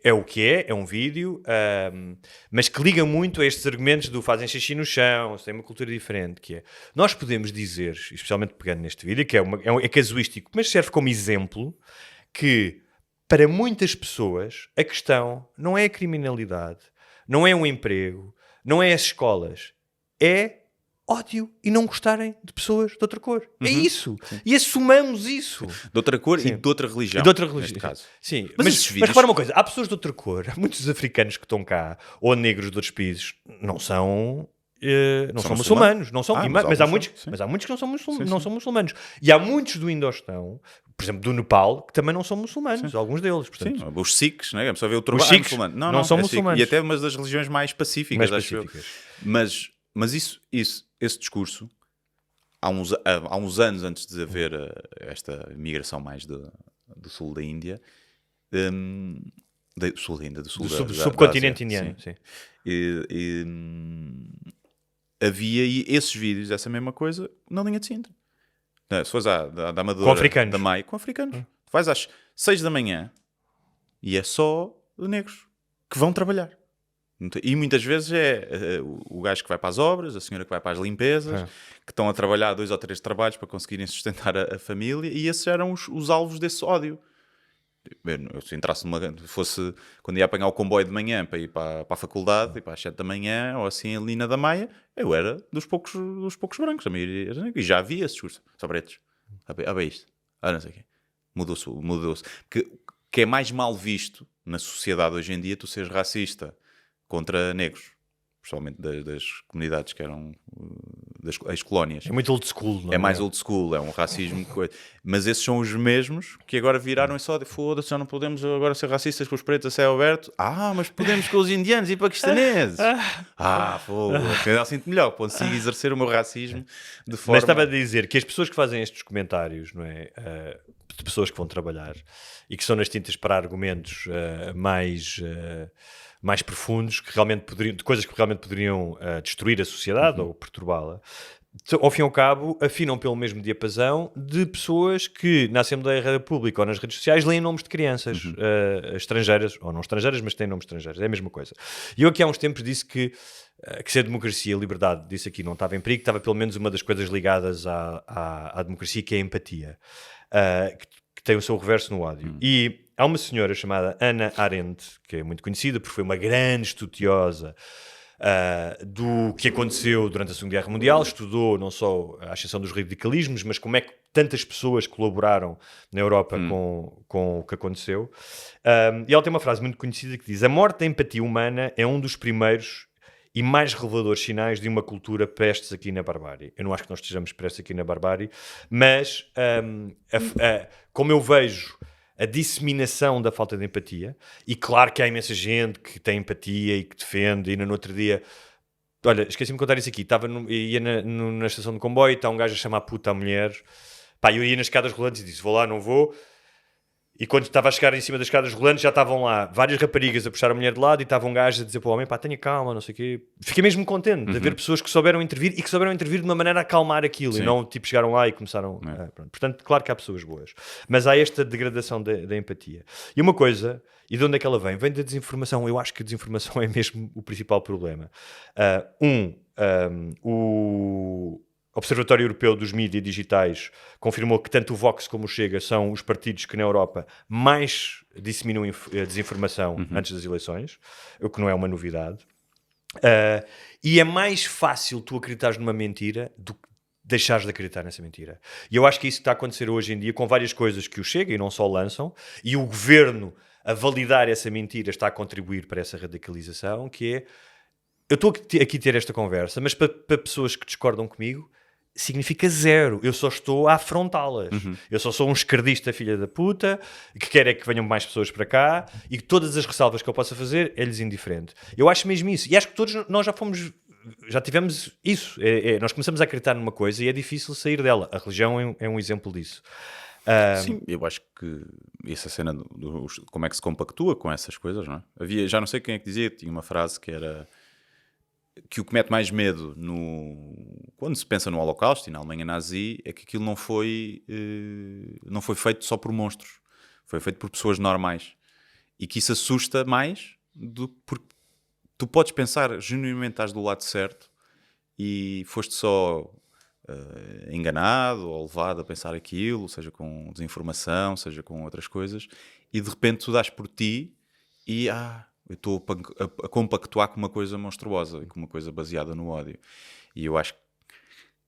é o que é um vídeo, mas que liga muito a estes argumentos do fazem xixi no chão, tem uma cultura diferente, que é, nós podemos dizer, especialmente pegando neste vídeo, que é casuístico, mas serve como exemplo, que para muitas pessoas a questão não é a criminalidade, não é um emprego, não é as escolas, é ódio e não gostarem de pessoas de outra cor. É isso. Sim. E assumamos isso. De outra cor e de outra religião. Neste caso. Sim. Mas repara uma coisa. Há pessoas de outra cor. Há muitos africanos que estão cá, ou negros de outros países, não são muçulmanos. Não são, mas há muitos que não são muçulmanos. E há muitos do Indostão, por exemplo, do Nepal, que também não são muçulmanos. Alguns deles. Portanto. Sim, os Sikhs, né? A pessoa vê o turban muçulmano. Não são muçulmanos. E até umas das religiões mais pacíficas. Mas esse discurso, há uns anos antes de haver esta migração mais do sul da Índia, do subcontinente indiano, sim. Havia esses vídeos, essa mesma coisa, na linha de Sintra. Se fores da Amadora, com africanos. Da Maia, com africanos. Tu vais às 6 da manhã e é só negros que vão trabalhar. E muitas vezes é o gajo que vai para as obras, a senhora que vai para as limpezas, que estão a trabalhar 2 ou 3 trabalhos para conseguirem sustentar a família, e esses eram os alvos desse ódio. Se entrasse fosse quando ia apanhar o comboio de manhã para ir para a faculdade, e para as 7 da manhã, ou assim ali na da Maia, eu era dos poucos brancos, a maioria, e já havia esse discurso, só pretos. Isto. Não sei o quê. Mudou-se. Que é mais mal visto na sociedade hoje em dia tu seres racista contra negros, principalmente das comunidades que eram das ex-colónias. É muito old school, não é? É mais old school, é um racismo. Mas esses são os mesmos que agora viraram e só foda-se, já não podemos agora ser racistas com os pretos a céu aberto. Mas podemos com os indianos e paquistaneses. Fogo. Eu sinto melhor, consigo exercer o meu racismo de forma... Mas estava a dizer que as pessoas que fazem estes comentários, não é? De pessoas que vão trabalhar e que estão nas tintas para argumentos mais profundos, de coisas que realmente poderiam destruir a sociedade ou perturbá-la, ao fim e ao cabo, afinam pelo mesmo diapasão de pessoas que na Assembleia da República ou nas redes sociais leem nomes de crianças estrangeiras, ou não estrangeiras, mas têm nomes estrangeiros, é a mesma coisa. E eu aqui há uns tempos disse que se a democracia e a liberdade disso aqui não estava em perigo, estava pelo menos uma das coisas ligadas à democracia, que é a empatia, que tem o seu reverso no ódio. E há uma senhora chamada Hannah Arendt, que é muito conhecida porque foi uma grande estudiosa do que aconteceu durante a Segunda Guerra Mundial, estudou não só a ascensão dos radicalismos, mas como é que tantas pessoas colaboraram na Europa com o que aconteceu. E ela tem uma frase muito conhecida que diz: a morte da empatia humana é um dos primeiros e mais reveladores sinais de uma cultura prestes aqui na barbárie. Eu não acho que nós estejamos prestes aqui na barbárie, mas como eu vejo a disseminação da falta de empatia, e claro que há imensa gente que tem empatia e que defende, e no outro dia, olha, esqueci-me de contar isso aqui, ia na estação de comboio e está um gajo a chamar puta a mulher, pá, eu ia nas escadas rolantes e disse, vou lá, não vou, e quando estava a chegar em cima das escadas rolantes já estavam lá várias raparigas a puxar a mulher de lado e estava um gajo a dizer para o homem, pá, tenha calma, não sei o quê. Fiquei mesmo contente de haver pessoas que souberam intervir e que souberam intervir de uma maneira a acalmar aquilo. Sim. E não, tipo, chegaram lá e começaram... pronto. Portanto, claro que há pessoas boas. Mas há esta degradação da empatia. E uma coisa, e de onde é que ela vem? Vem da desinformação. Eu acho que a desinformação é mesmo o principal problema. O Observatório Europeu dos Mídias Digitais confirmou que tanto o Vox como o Chega são os partidos que na Europa mais disseminam desinformação antes das eleições, o que não é uma novidade. E é mais fácil tu acreditares numa mentira do que deixares de acreditar nessa mentira. E eu acho que isso está a acontecer hoje em dia com várias coisas que o Chega e não só lançam, e o governo a validar essa mentira está a contribuir para essa radicalização, que é... Eu estou aqui a ter esta conversa, mas para pessoas que discordam comigo, significa zero. Eu só estou a afrontá-las. Eu só sou um esquerdista filha da puta, que quer é que venham mais pessoas para cá, e que todas as ressalvas que eu possa fazer é-lhes indiferente. Eu acho mesmo isso. E acho que todos nós já tivemos isso. Nós começamos a acreditar numa coisa e é difícil sair dela. A religião é um exemplo disso. Sim, eu acho que essa cena como é que se compactua com essas coisas, não é? Já não sei quem é que dizia, tinha uma frase que era que o que mete mais medo quando se pensa no Holocausto e na Alemanha nazi é que aquilo não foi feito só por monstros, foi feito por pessoas normais, e que isso assusta mais porque tu podes pensar genuinamente estás do lado certo e foste só enganado ou levado a pensar aquilo, seja com desinformação, seja com outras coisas, e de repente tu dás por ti e eu estou a compactuar com uma coisa monstruosa e com uma coisa baseada no ódio. E eu acho que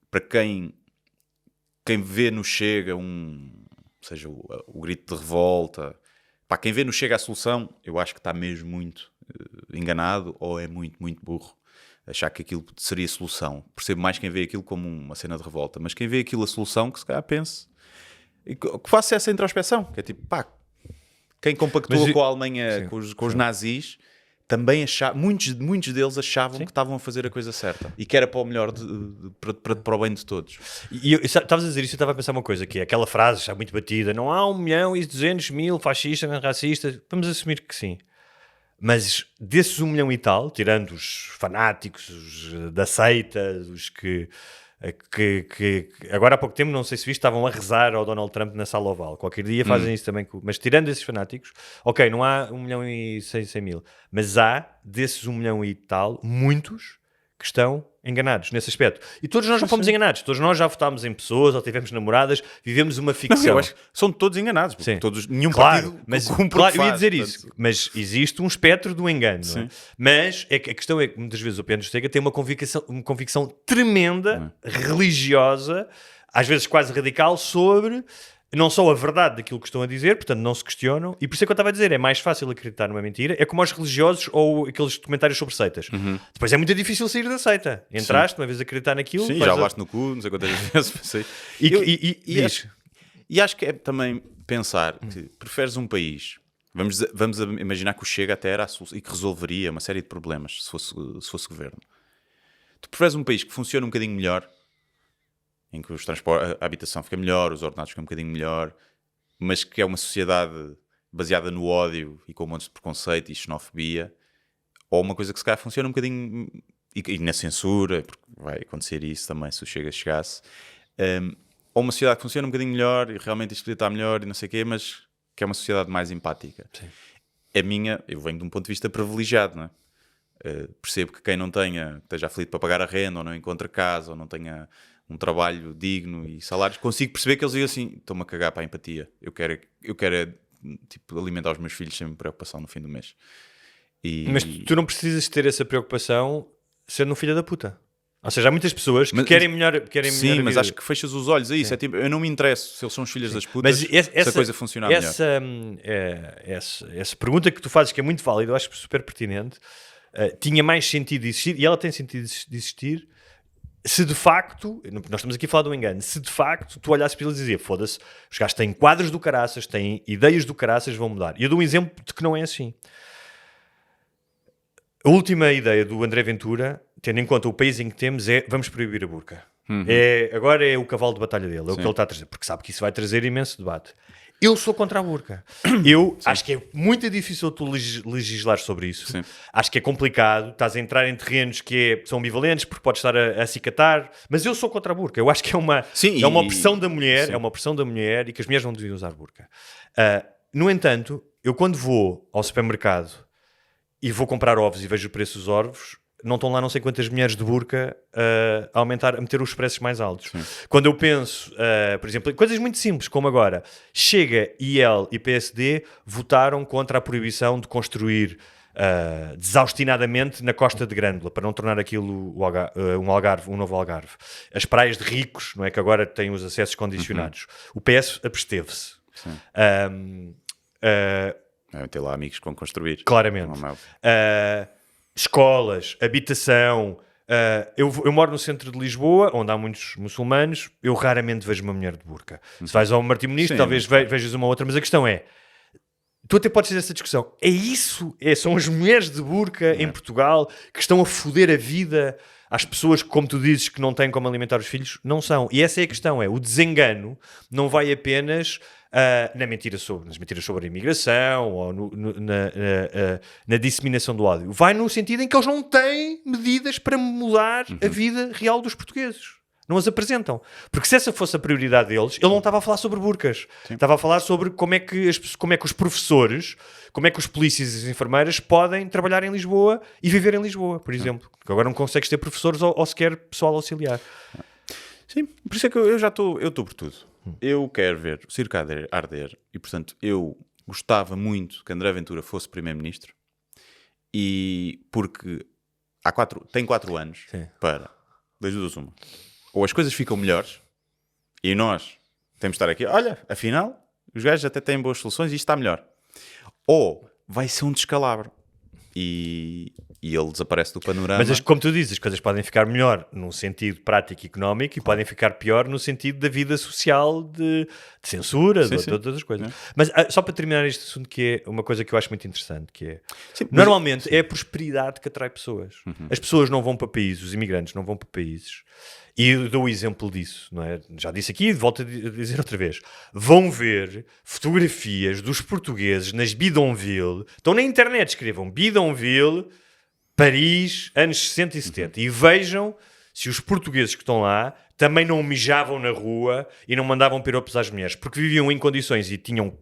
para quem vê no Chega seja o grito de revolta, para quem vê no Chega a solução, eu acho que está mesmo muito enganado ou é muito, muito burro achar que aquilo seria solução. Percebo mais quem vê aquilo como uma cena de revolta, mas quem vê aquilo a solução, que se calhar pense e que faça essa introspeção, que é tipo, quem compactua com a Alemanha, com os nazis, também muitos deles achavam que estavam a fazer a coisa certa e que era para o melhor, para o bem de todos. E estavas a dizer isso, eu estava a pensar uma coisa, que é aquela frase já muito batida, não há 1.200.000 fascistas, racistas, vamos assumir que sim. Mas desses 1 milhão e tal, tirando os fanáticos, os da seita, os que agora há pouco tempo, não sei se viste, estavam a rezar ao Donald Trump na sala oval. Qualquer dia fazem isso também. Mas tirando esses fanáticos, ok, não há 1.600.000, mas há desses 1 milhão e tal, muitos que estão enganados nesse aspecto. E todos nós já fomos enganados. Todos nós já votámos em pessoas ou tivemos namoradas, vivemos uma ficção. Não, eu acho que são todos enganados. Nenhum claro, partido mas cumpre claro, o que faz, eu ia dizer isso. Mas existe um espectro do engano. Não é? Mas a questão é que muitas vezes o Pedro Chega tem uma convicção tremenda, religiosa, às vezes quase radical, sobre não só a verdade daquilo que estão a dizer, portanto não se questionam, e por isso é que eu estava a dizer, é mais fácil acreditar numa mentira, é como aos religiosos ou aqueles documentários sobre seitas. Depois é muito difícil sair da seita. Entraste, uma vez a acreditar naquilo... Sim, já levaste no cu, não sei quantas vezes. E acho que é também pensar que preferes um país... Vamos imaginar que o Chega até era a solução e que resolveria uma série de problemas se fosse governo. Tu preferes um país que funciona um bocadinho melhor, em que a habitação fica melhor, os ordenados ficam um bocadinho melhor, mas que é uma sociedade baseada no ódio e com um monte de preconceito e xenofobia, ou uma coisa que se calhar funciona um bocadinho, e na censura, porque vai acontecer isso também se o Chega chegasse, ou uma sociedade que funciona um bocadinho melhor e realmente isto podia estar melhor e não sei o quê, mas que é uma sociedade mais empática. Sim. Eu venho de um ponto de vista privilegiado, não é? Percebo que quem não esteja aflito para pagar a renda, ou não encontra casa, ou não tenha um trabalho digno e salários, consigo perceber que eles dizem assim, estou-me a cagar para a empatia, eu quero tipo, alimentar os meus filhos sem preocupação no fim do mês. Mas tu não precisas ter essa preocupação sendo um filho da puta. Ou seja, há muitas pessoas que querem melhor sim, melhor mas vida. acho que fechas os olhos a isso. É tipo, eu não me interesso se eles são os filhos das putas, se a coisa funciona melhor. Essa pergunta que tu fazes, que é muito válida, eu acho super pertinente, tinha mais sentido de existir, e ela tem sentido de existir, se de facto, nós estamos aqui a falar do engano, se de facto tu olhasses para eles e dizias, foda-se, os gajos têm quadros do caraças, têm ideias do caraças, vão mudar. E eu dou um exemplo de que não é assim. A última ideia do André Ventura, tendo em conta o país em que temos, é vamos proibir a burca. Agora é o cavalo de batalha dele, é o que ele está a trazer, porque sabe que isso vai trazer imenso debate. Eu sou contra a burca. Eu acho que é muito difícil tu legislar sobre isso. Sim. Acho que é complicado. Estás a entrar em terrenos que são ambivalentes, porque podes estar a acicatar. Mas eu sou contra a burca. Eu acho que é uma opressão da mulher. Sim. É uma opressão da mulher e que as mulheres não deviam usar burca. No entanto, eu quando vou ao supermercado e vou comprar ovos e vejo o preço dos ovos, não estão lá não sei quantas mulheres de burca a meter os preços mais altos. Sim. Quando eu penso, por exemplo, em coisas muito simples, como agora, Chega, IL e PSD votaram contra a proibição de construir desaustinadamente na Costa de Grândola, para não tornar aquilo um novo Algarve. As praias de ricos, não é, que agora têm os acessos condicionados. O PS absteve-se. Ter lá amigos que vão construir. Claramente. Escolas, habitação. Eu moro no centro de Lisboa, onde há muitos muçulmanos. Eu raramente vejo uma mulher de burca. Se vais ao Martim Muniz, talvez vejas uma outra, mas a questão é, tu até podes ter essa discussão. É isso? São as mulheres de burca em Portugal que estão a foder a vida às pessoas que, como tu dizes, que não têm como alimentar os filhos? Não são. E essa é a questão. O desengano não vai apenas nas mentiras sobre a imigração ou na disseminação do ódio. Vai no sentido em que eles não têm medidas para mudar a vida real dos portugueses. Não as apresentam. Porque se essa fosse a prioridade deles, ele não estava a falar sobre burcas. Sim. Estava a falar sobre como é que os professores, como é que os polícias e as enfermeiras podem trabalhar em Lisboa e viver em Lisboa, por exemplo. Porque agora não consegues ter professores ou sequer pessoal auxiliar. Sim, por isso é que eu estou por tudo. Eu quero ver o circo arder e, portanto, eu gostava muito que André Ventura fosse primeiro-ministro, e porque tem 4 anos para, das duas uma, ou as coisas ficam melhores e nós temos de estar aqui, olha, afinal, os gajos até têm boas soluções e isto está melhor. Ou vai ser um descalabro e ele desaparece do panorama. Mas como tu dizes, as coisas podem ficar melhor num sentido prático e económico e podem ficar pior no sentido da vida social, de censura, de todas as coisas. Mas só para terminar este assunto, que é uma coisa que eu acho muito interessante, que é, normalmente é a prosperidade que atrai pessoas. As pessoas não vão para países, os imigrantes não vão para países, e eu dou o exemplo disso, não é? Já disse aqui e volto a dizer outra vez. Vão ver fotografias dos portugueses nas Bidonville, estão na internet, escrevam Bidonville, Paris, anos 60 e 70, e vejam se os portugueses que estão lá também não mijavam na rua e não mandavam piropos às mulheres, porque viviam em condições e tinham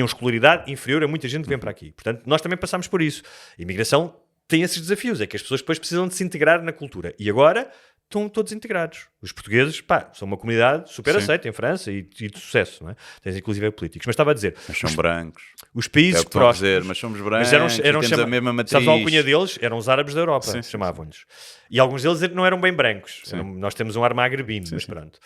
escolaridade inferior a muita gente que vem para aqui. Portanto, nós também passamos por isso. A imigração tem esses desafios, é que as pessoas depois precisam de se integrar na cultura. E agora estão todos integrados. Os portugueses, são uma comunidade super aceita em França e de sucesso, não é? Tens inclusive políticos. Mas estava a dizer... Mas são brancos. Os países prósperos... mas somos brancos, temos a mesma matriz. Sabes, a alcunha deles eram os árabes da Europa, chamavam-lhes. E alguns deles não eram bem brancos. Nós temos um ar magrebino, mas pronto.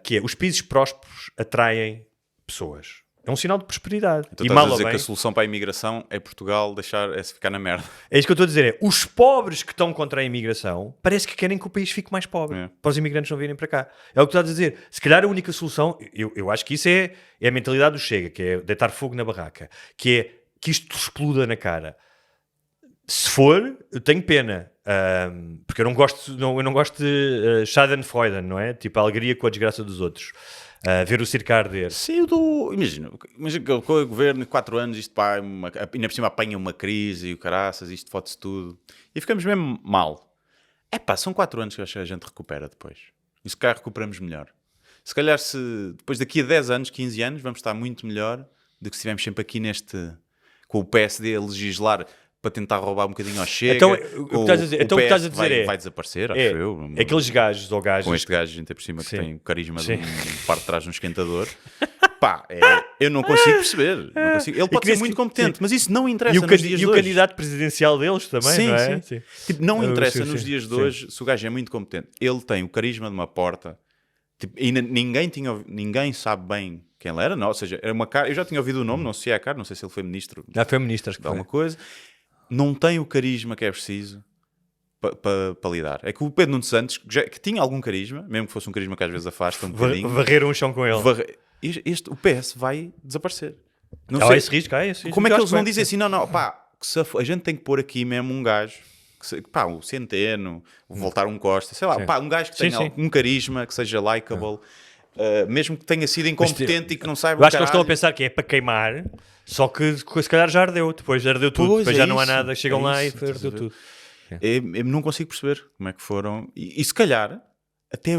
Que é, os países prósperos atraem pessoas. É um sinal de prosperidade. Então estás a dizer que a solução para a imigração é Portugal se ficar na merda. É isso que eu estou a dizer. Os pobres que estão contra a imigração parece que querem que o país fique mais pobre. Para os imigrantes não virem para cá. É o que tu estás a dizer. Se calhar a única solução, eu acho que isso é a mentalidade do Chega, que é deitar fogo na barraca, que é que isto exploda na cara. Se for, eu tenho pena. Porque eu não gosto de Schadenfreude, não é? Tipo, a alegria com a desgraça dos outros. Ver o circo arder. Sim, imagina que com o governo, 4 anos, isto ainda por cima apanha uma crise e o caraças, isto fode-se tudo. E ficamos mesmo mal. São 4 anos que eu acho que a gente recupera depois. E se calhar recuperamos melhor. Se calhar depois daqui a 10 anos, 15 anos, vamos estar muito melhor do que se estivermos sempre aqui com o PSD a legislar para tentar roubar um bocadinho ao Chega. Então, o que estás a dizer vai desaparecer, acho eu. Aqueles gajos ou gajas... Com este gajo, gente por cima, que tem o carisma de um par de trás de um esquentador. Pá, eu não consigo perceber. Não consigo. Ele pode ser muito competente, mas isso não interessa nos dias de hoje. E o candidato presidencial deles também, não é? Sim. Tipo, não interessa nos dias de hoje se o gajo é muito competente. Ele tem o carisma de uma porta. Tipo, e ninguém sabe bem quem ele era, não. Ou seja, era uma cara. Eu já tinha ouvido o nome, não sei se é a cara, não sei se ele foi ministro. Foi ministro, acho que de alguma coisa. Não tem o carisma que é preciso para lidar. É que o Pedro Nuno Santos, que tinha algum carisma, mesmo que fosse um carisma que às vezes afasta um bocadinho, varrer um chão com ele. O PS vai desenparecer. Não sei. sei Esse risco, como é que eles vão dizer assim, não, pá, a gente tem que pôr aqui mesmo um gajo, pá, o Centeno, o Voltar um Costa, sei lá, pá, um gajo que tenha um carisma, que seja likeable, mesmo que tenha sido incompetente e que não saiba eu acho que eles estão a pensar que é para queimar, só que se calhar já ardeu, depois ardeu tudo, depois já não há nada, chegam lá e ardeu tudo. Eu não consigo perceber como é que foram. E se calhar até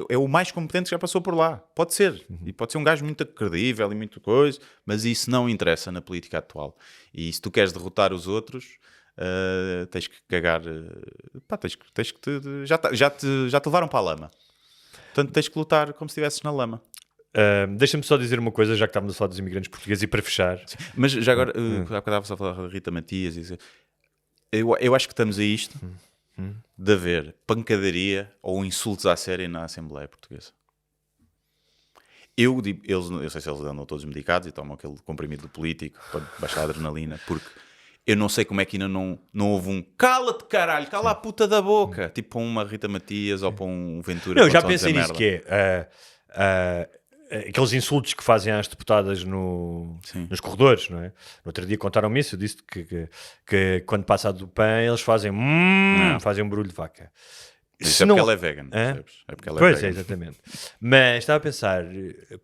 é o mais competente que já passou por lá. Pode ser. E pode ser um gajo muito credível e muito coisa, mas isso não interessa na política atual. E se tu queres derrotar os outros, tens que cagar. Pá, tens que já te levaram para a lama. Portanto, tens que lutar como se estivesses na lama. Deixa-me só dizer uma coisa, já que estávamos a falar dos imigrantes portugueses, e para fechar. Sim. Mas já agora, estava a falar da Rita Matias e eu acho que estamos a isto de haver pancadaria ou insultos à série na Assembleia Portuguesa. Eu sei se eles andam todos medicados e tomam aquele comprimido do político para baixar a adrenalina, porque eu não sei como é que ainda não houve um cala-te caralho, cala a puta da boca, tipo para uma Rita Matias ou para um Ventura. Não, eu já pensei nisso, que é aqueles insultos que fazem às deputadas nos corredores, não é? No outro dia contaram-me isso, eu disse que quando passa a do PAN eles fazem fazem um barulho de vaca. Isso é porque ela é vegan, percebes? É porque ela é vegan. É, exatamente. Mas estava a pensar,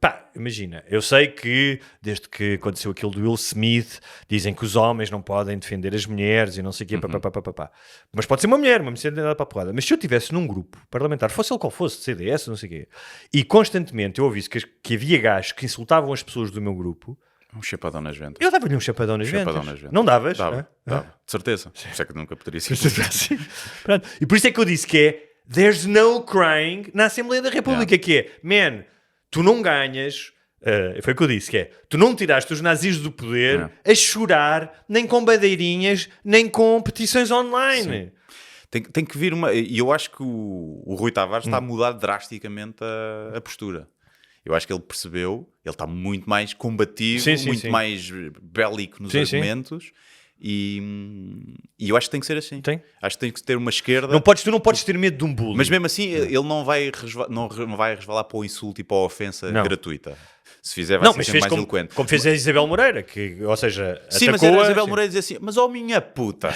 pá, imagina, eu sei que desde que aconteceu aquilo do Will Smith, dizem que os homens não podem defender as mulheres e não sei o quê, mas pode ser uma mulher para a porrada. Mas se eu estivesse num grupo parlamentar, fosse ele qual fosse, CDS, não sei o quê, e constantemente eu ouvisse que havia gajos que insultavam as pessoas do meu grupo, um chapadão nas ventas. Eu dava-lhe um chapadão nas ventas. Não davas? Dava, de certeza. Por isso é que nunca poderia ser. Pronto. E por isso é que eu disse que é there's no crying na Assembleia da República, que é, man, tu não ganhas, foi o que eu disse, que é, tu não tiraste os nazis do poder a chorar, nem com bandeirinhas, nem com petições online. Tem que vir uma... E eu acho que o Rui Tavares está a mudar drasticamente a postura. Eu acho que ele percebeu, ele está muito mais combativo, muito mais bélico nos argumentos. E eu acho que tem que ser assim. Acho que tem que ter uma esquerda. Tu não podes ter medo de um bullying. Mas mesmo assim, ele não vai resvalar para o insulto e para a ofensa gratuita. Se fizer, vai ser mais eloquente. Como fez a Isabel Moreira, que, ou seja, sim, mas a Isabel Moreira diz assim: mas minha puta,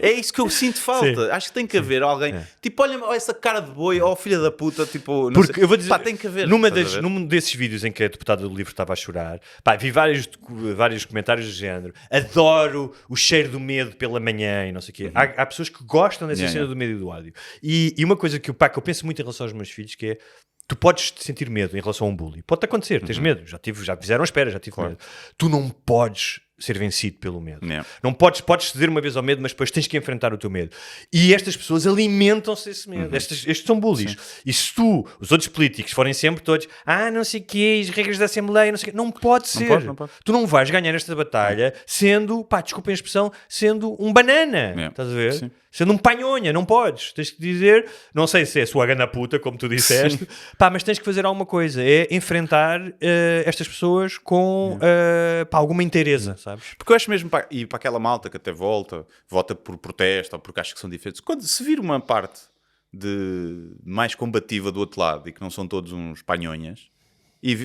é isso que eu sinto falta. Acho que tem que haver alguém, tipo, olha essa cara de boi, filha da puta, tipo, não sei. Eu vou dizer, pá, tem que haver. Num desses vídeos em que a deputada do Livro estava a chorar, pá, vi vários comentários do género: adoro o cheiro do medo pela manhã e não sei o quê. Há pessoas que gostam dessa cena do medo e do ódio. E uma coisa que eu penso muito em relação aos meus filhos, que é: tu podes sentir medo em relação a um bullying. Pode-te acontecer, tens medo. Já fizeram espera, já tive medo. Tu não podes ser vencido pelo medo. Não podes ceder uma vez ao medo, mas depois tens que enfrentar o teu medo. E estas pessoas alimentam-se desse medo. Estes são bullies. E se os outros políticos, forem sempre todos, não sei o quê, as regras da Assembleia, não sei o quê, não pode ser. Não pode. Tu não vais ganhar esta batalha sendo, desculpem a expressão, sendo um banana. Estás a ver? Sim. Sendo um panhonha, não podes. Tens que dizer, não sei se é sua gana puta, como tu disseste, mas tens que fazer alguma coisa. É enfrentar estas pessoas com alguma inteireza, sabes? Porque eu acho mesmo, e para aquela malta que até vota por protesto ou porque acha que são diferentes, quando se vir uma parte mais combativa do outro lado e que não são todos uns panhonhas,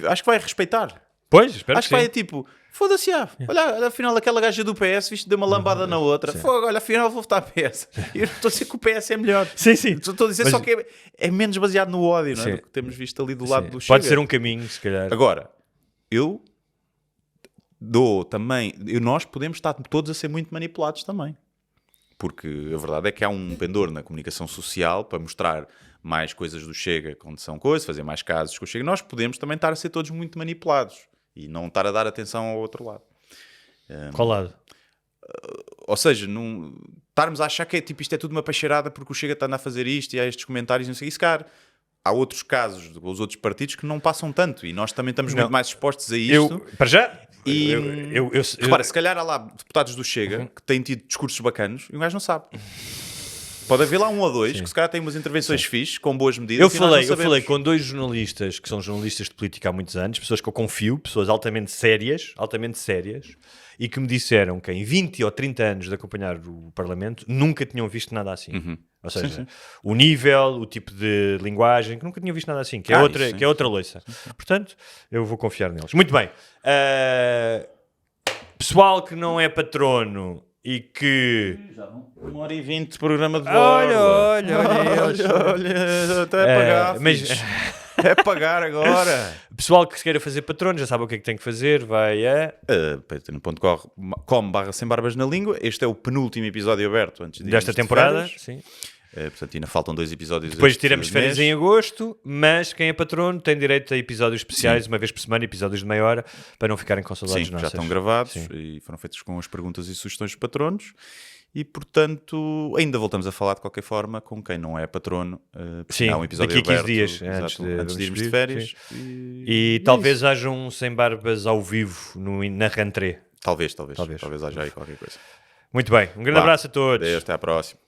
acho que vai respeitar. Pois, espero acho que vai tipo, foda-se, olha, afinal aquela gaja do PS, viste, deu uma lambada na outra. Olha, afinal vou votar PS. Eu não estou a dizer que o PS é melhor. Sim. Estou a dizer só que é menos baseado no ódio, não é? Do que temos visto ali do lado do Chega. Pode ser um caminho, se calhar. Agora, eu dou também... Nós podemos estar todos a ser muito manipulados também. Porque a verdade é que há um pendor na comunicação social para mostrar mais coisas do Chega quando são coisas, fazer mais casos com o Chega. Nós podemos também estar a ser todos muito manipulados e não estar a dar atenção ao outro lado. Qual lado? Ou seja, estarmos a achar que isto é tudo uma peixeirada porque o Chega está a fazer isto e há estes comentários, não sei, isso, cara, há outros casos, os outros partidos que não passam tanto e nós também estamos muito mais expostos a isto. Para já... E repara, se calhar há lá deputados do Chega que têm tido discursos bacanos e o gajo não sabe. Pode haver lá um ou dois que se calhar têm umas intervenções fixes, com boas medidas. Eu falei com 2 jornalistas que são jornalistas de política há muitos anos, pessoas que eu confio, pessoas altamente sérias, e que me disseram que em 20 ou 30 anos de acompanhar o Parlamento nunca tinham visto nada assim. Ou seja, o nível, o tipo de linguagem, que nunca tinham visto nada assim, que é outra loiça. Portanto, eu vou confiar neles. Muito bem. Pessoal que não é patrono e que... 1h20 de programa de Olha, até pagar, é pagar agora. Pessoal que se queira fazer patrono, já sabe o que é que tem que fazer, vai a... patreon.com/sem barbas na língua. Este é o penúltimo episódio aberto antes desta temporada, sim. Portanto, ainda faltam 2 episódios. Depois tiramos férias em agosto, mas quem é patrono tem direito a episódios especiais, uma vez por semana, episódios de meia hora, para não ficarem com saudades nossas. Já estão gravados e foram feitos com as perguntas e sugestões dos patronos. E, portanto, ainda voltamos a falar de qualquer forma com quem não é patrono. Sim, há um episódio daqui a 15 aberto, dias, antes de irmos de férias. E talvez haja um Sem Barbas ao vivo na rentrée. Talvez haja aí qualquer coisa. Muito bem, um grande abraço a todos. Até à próxima.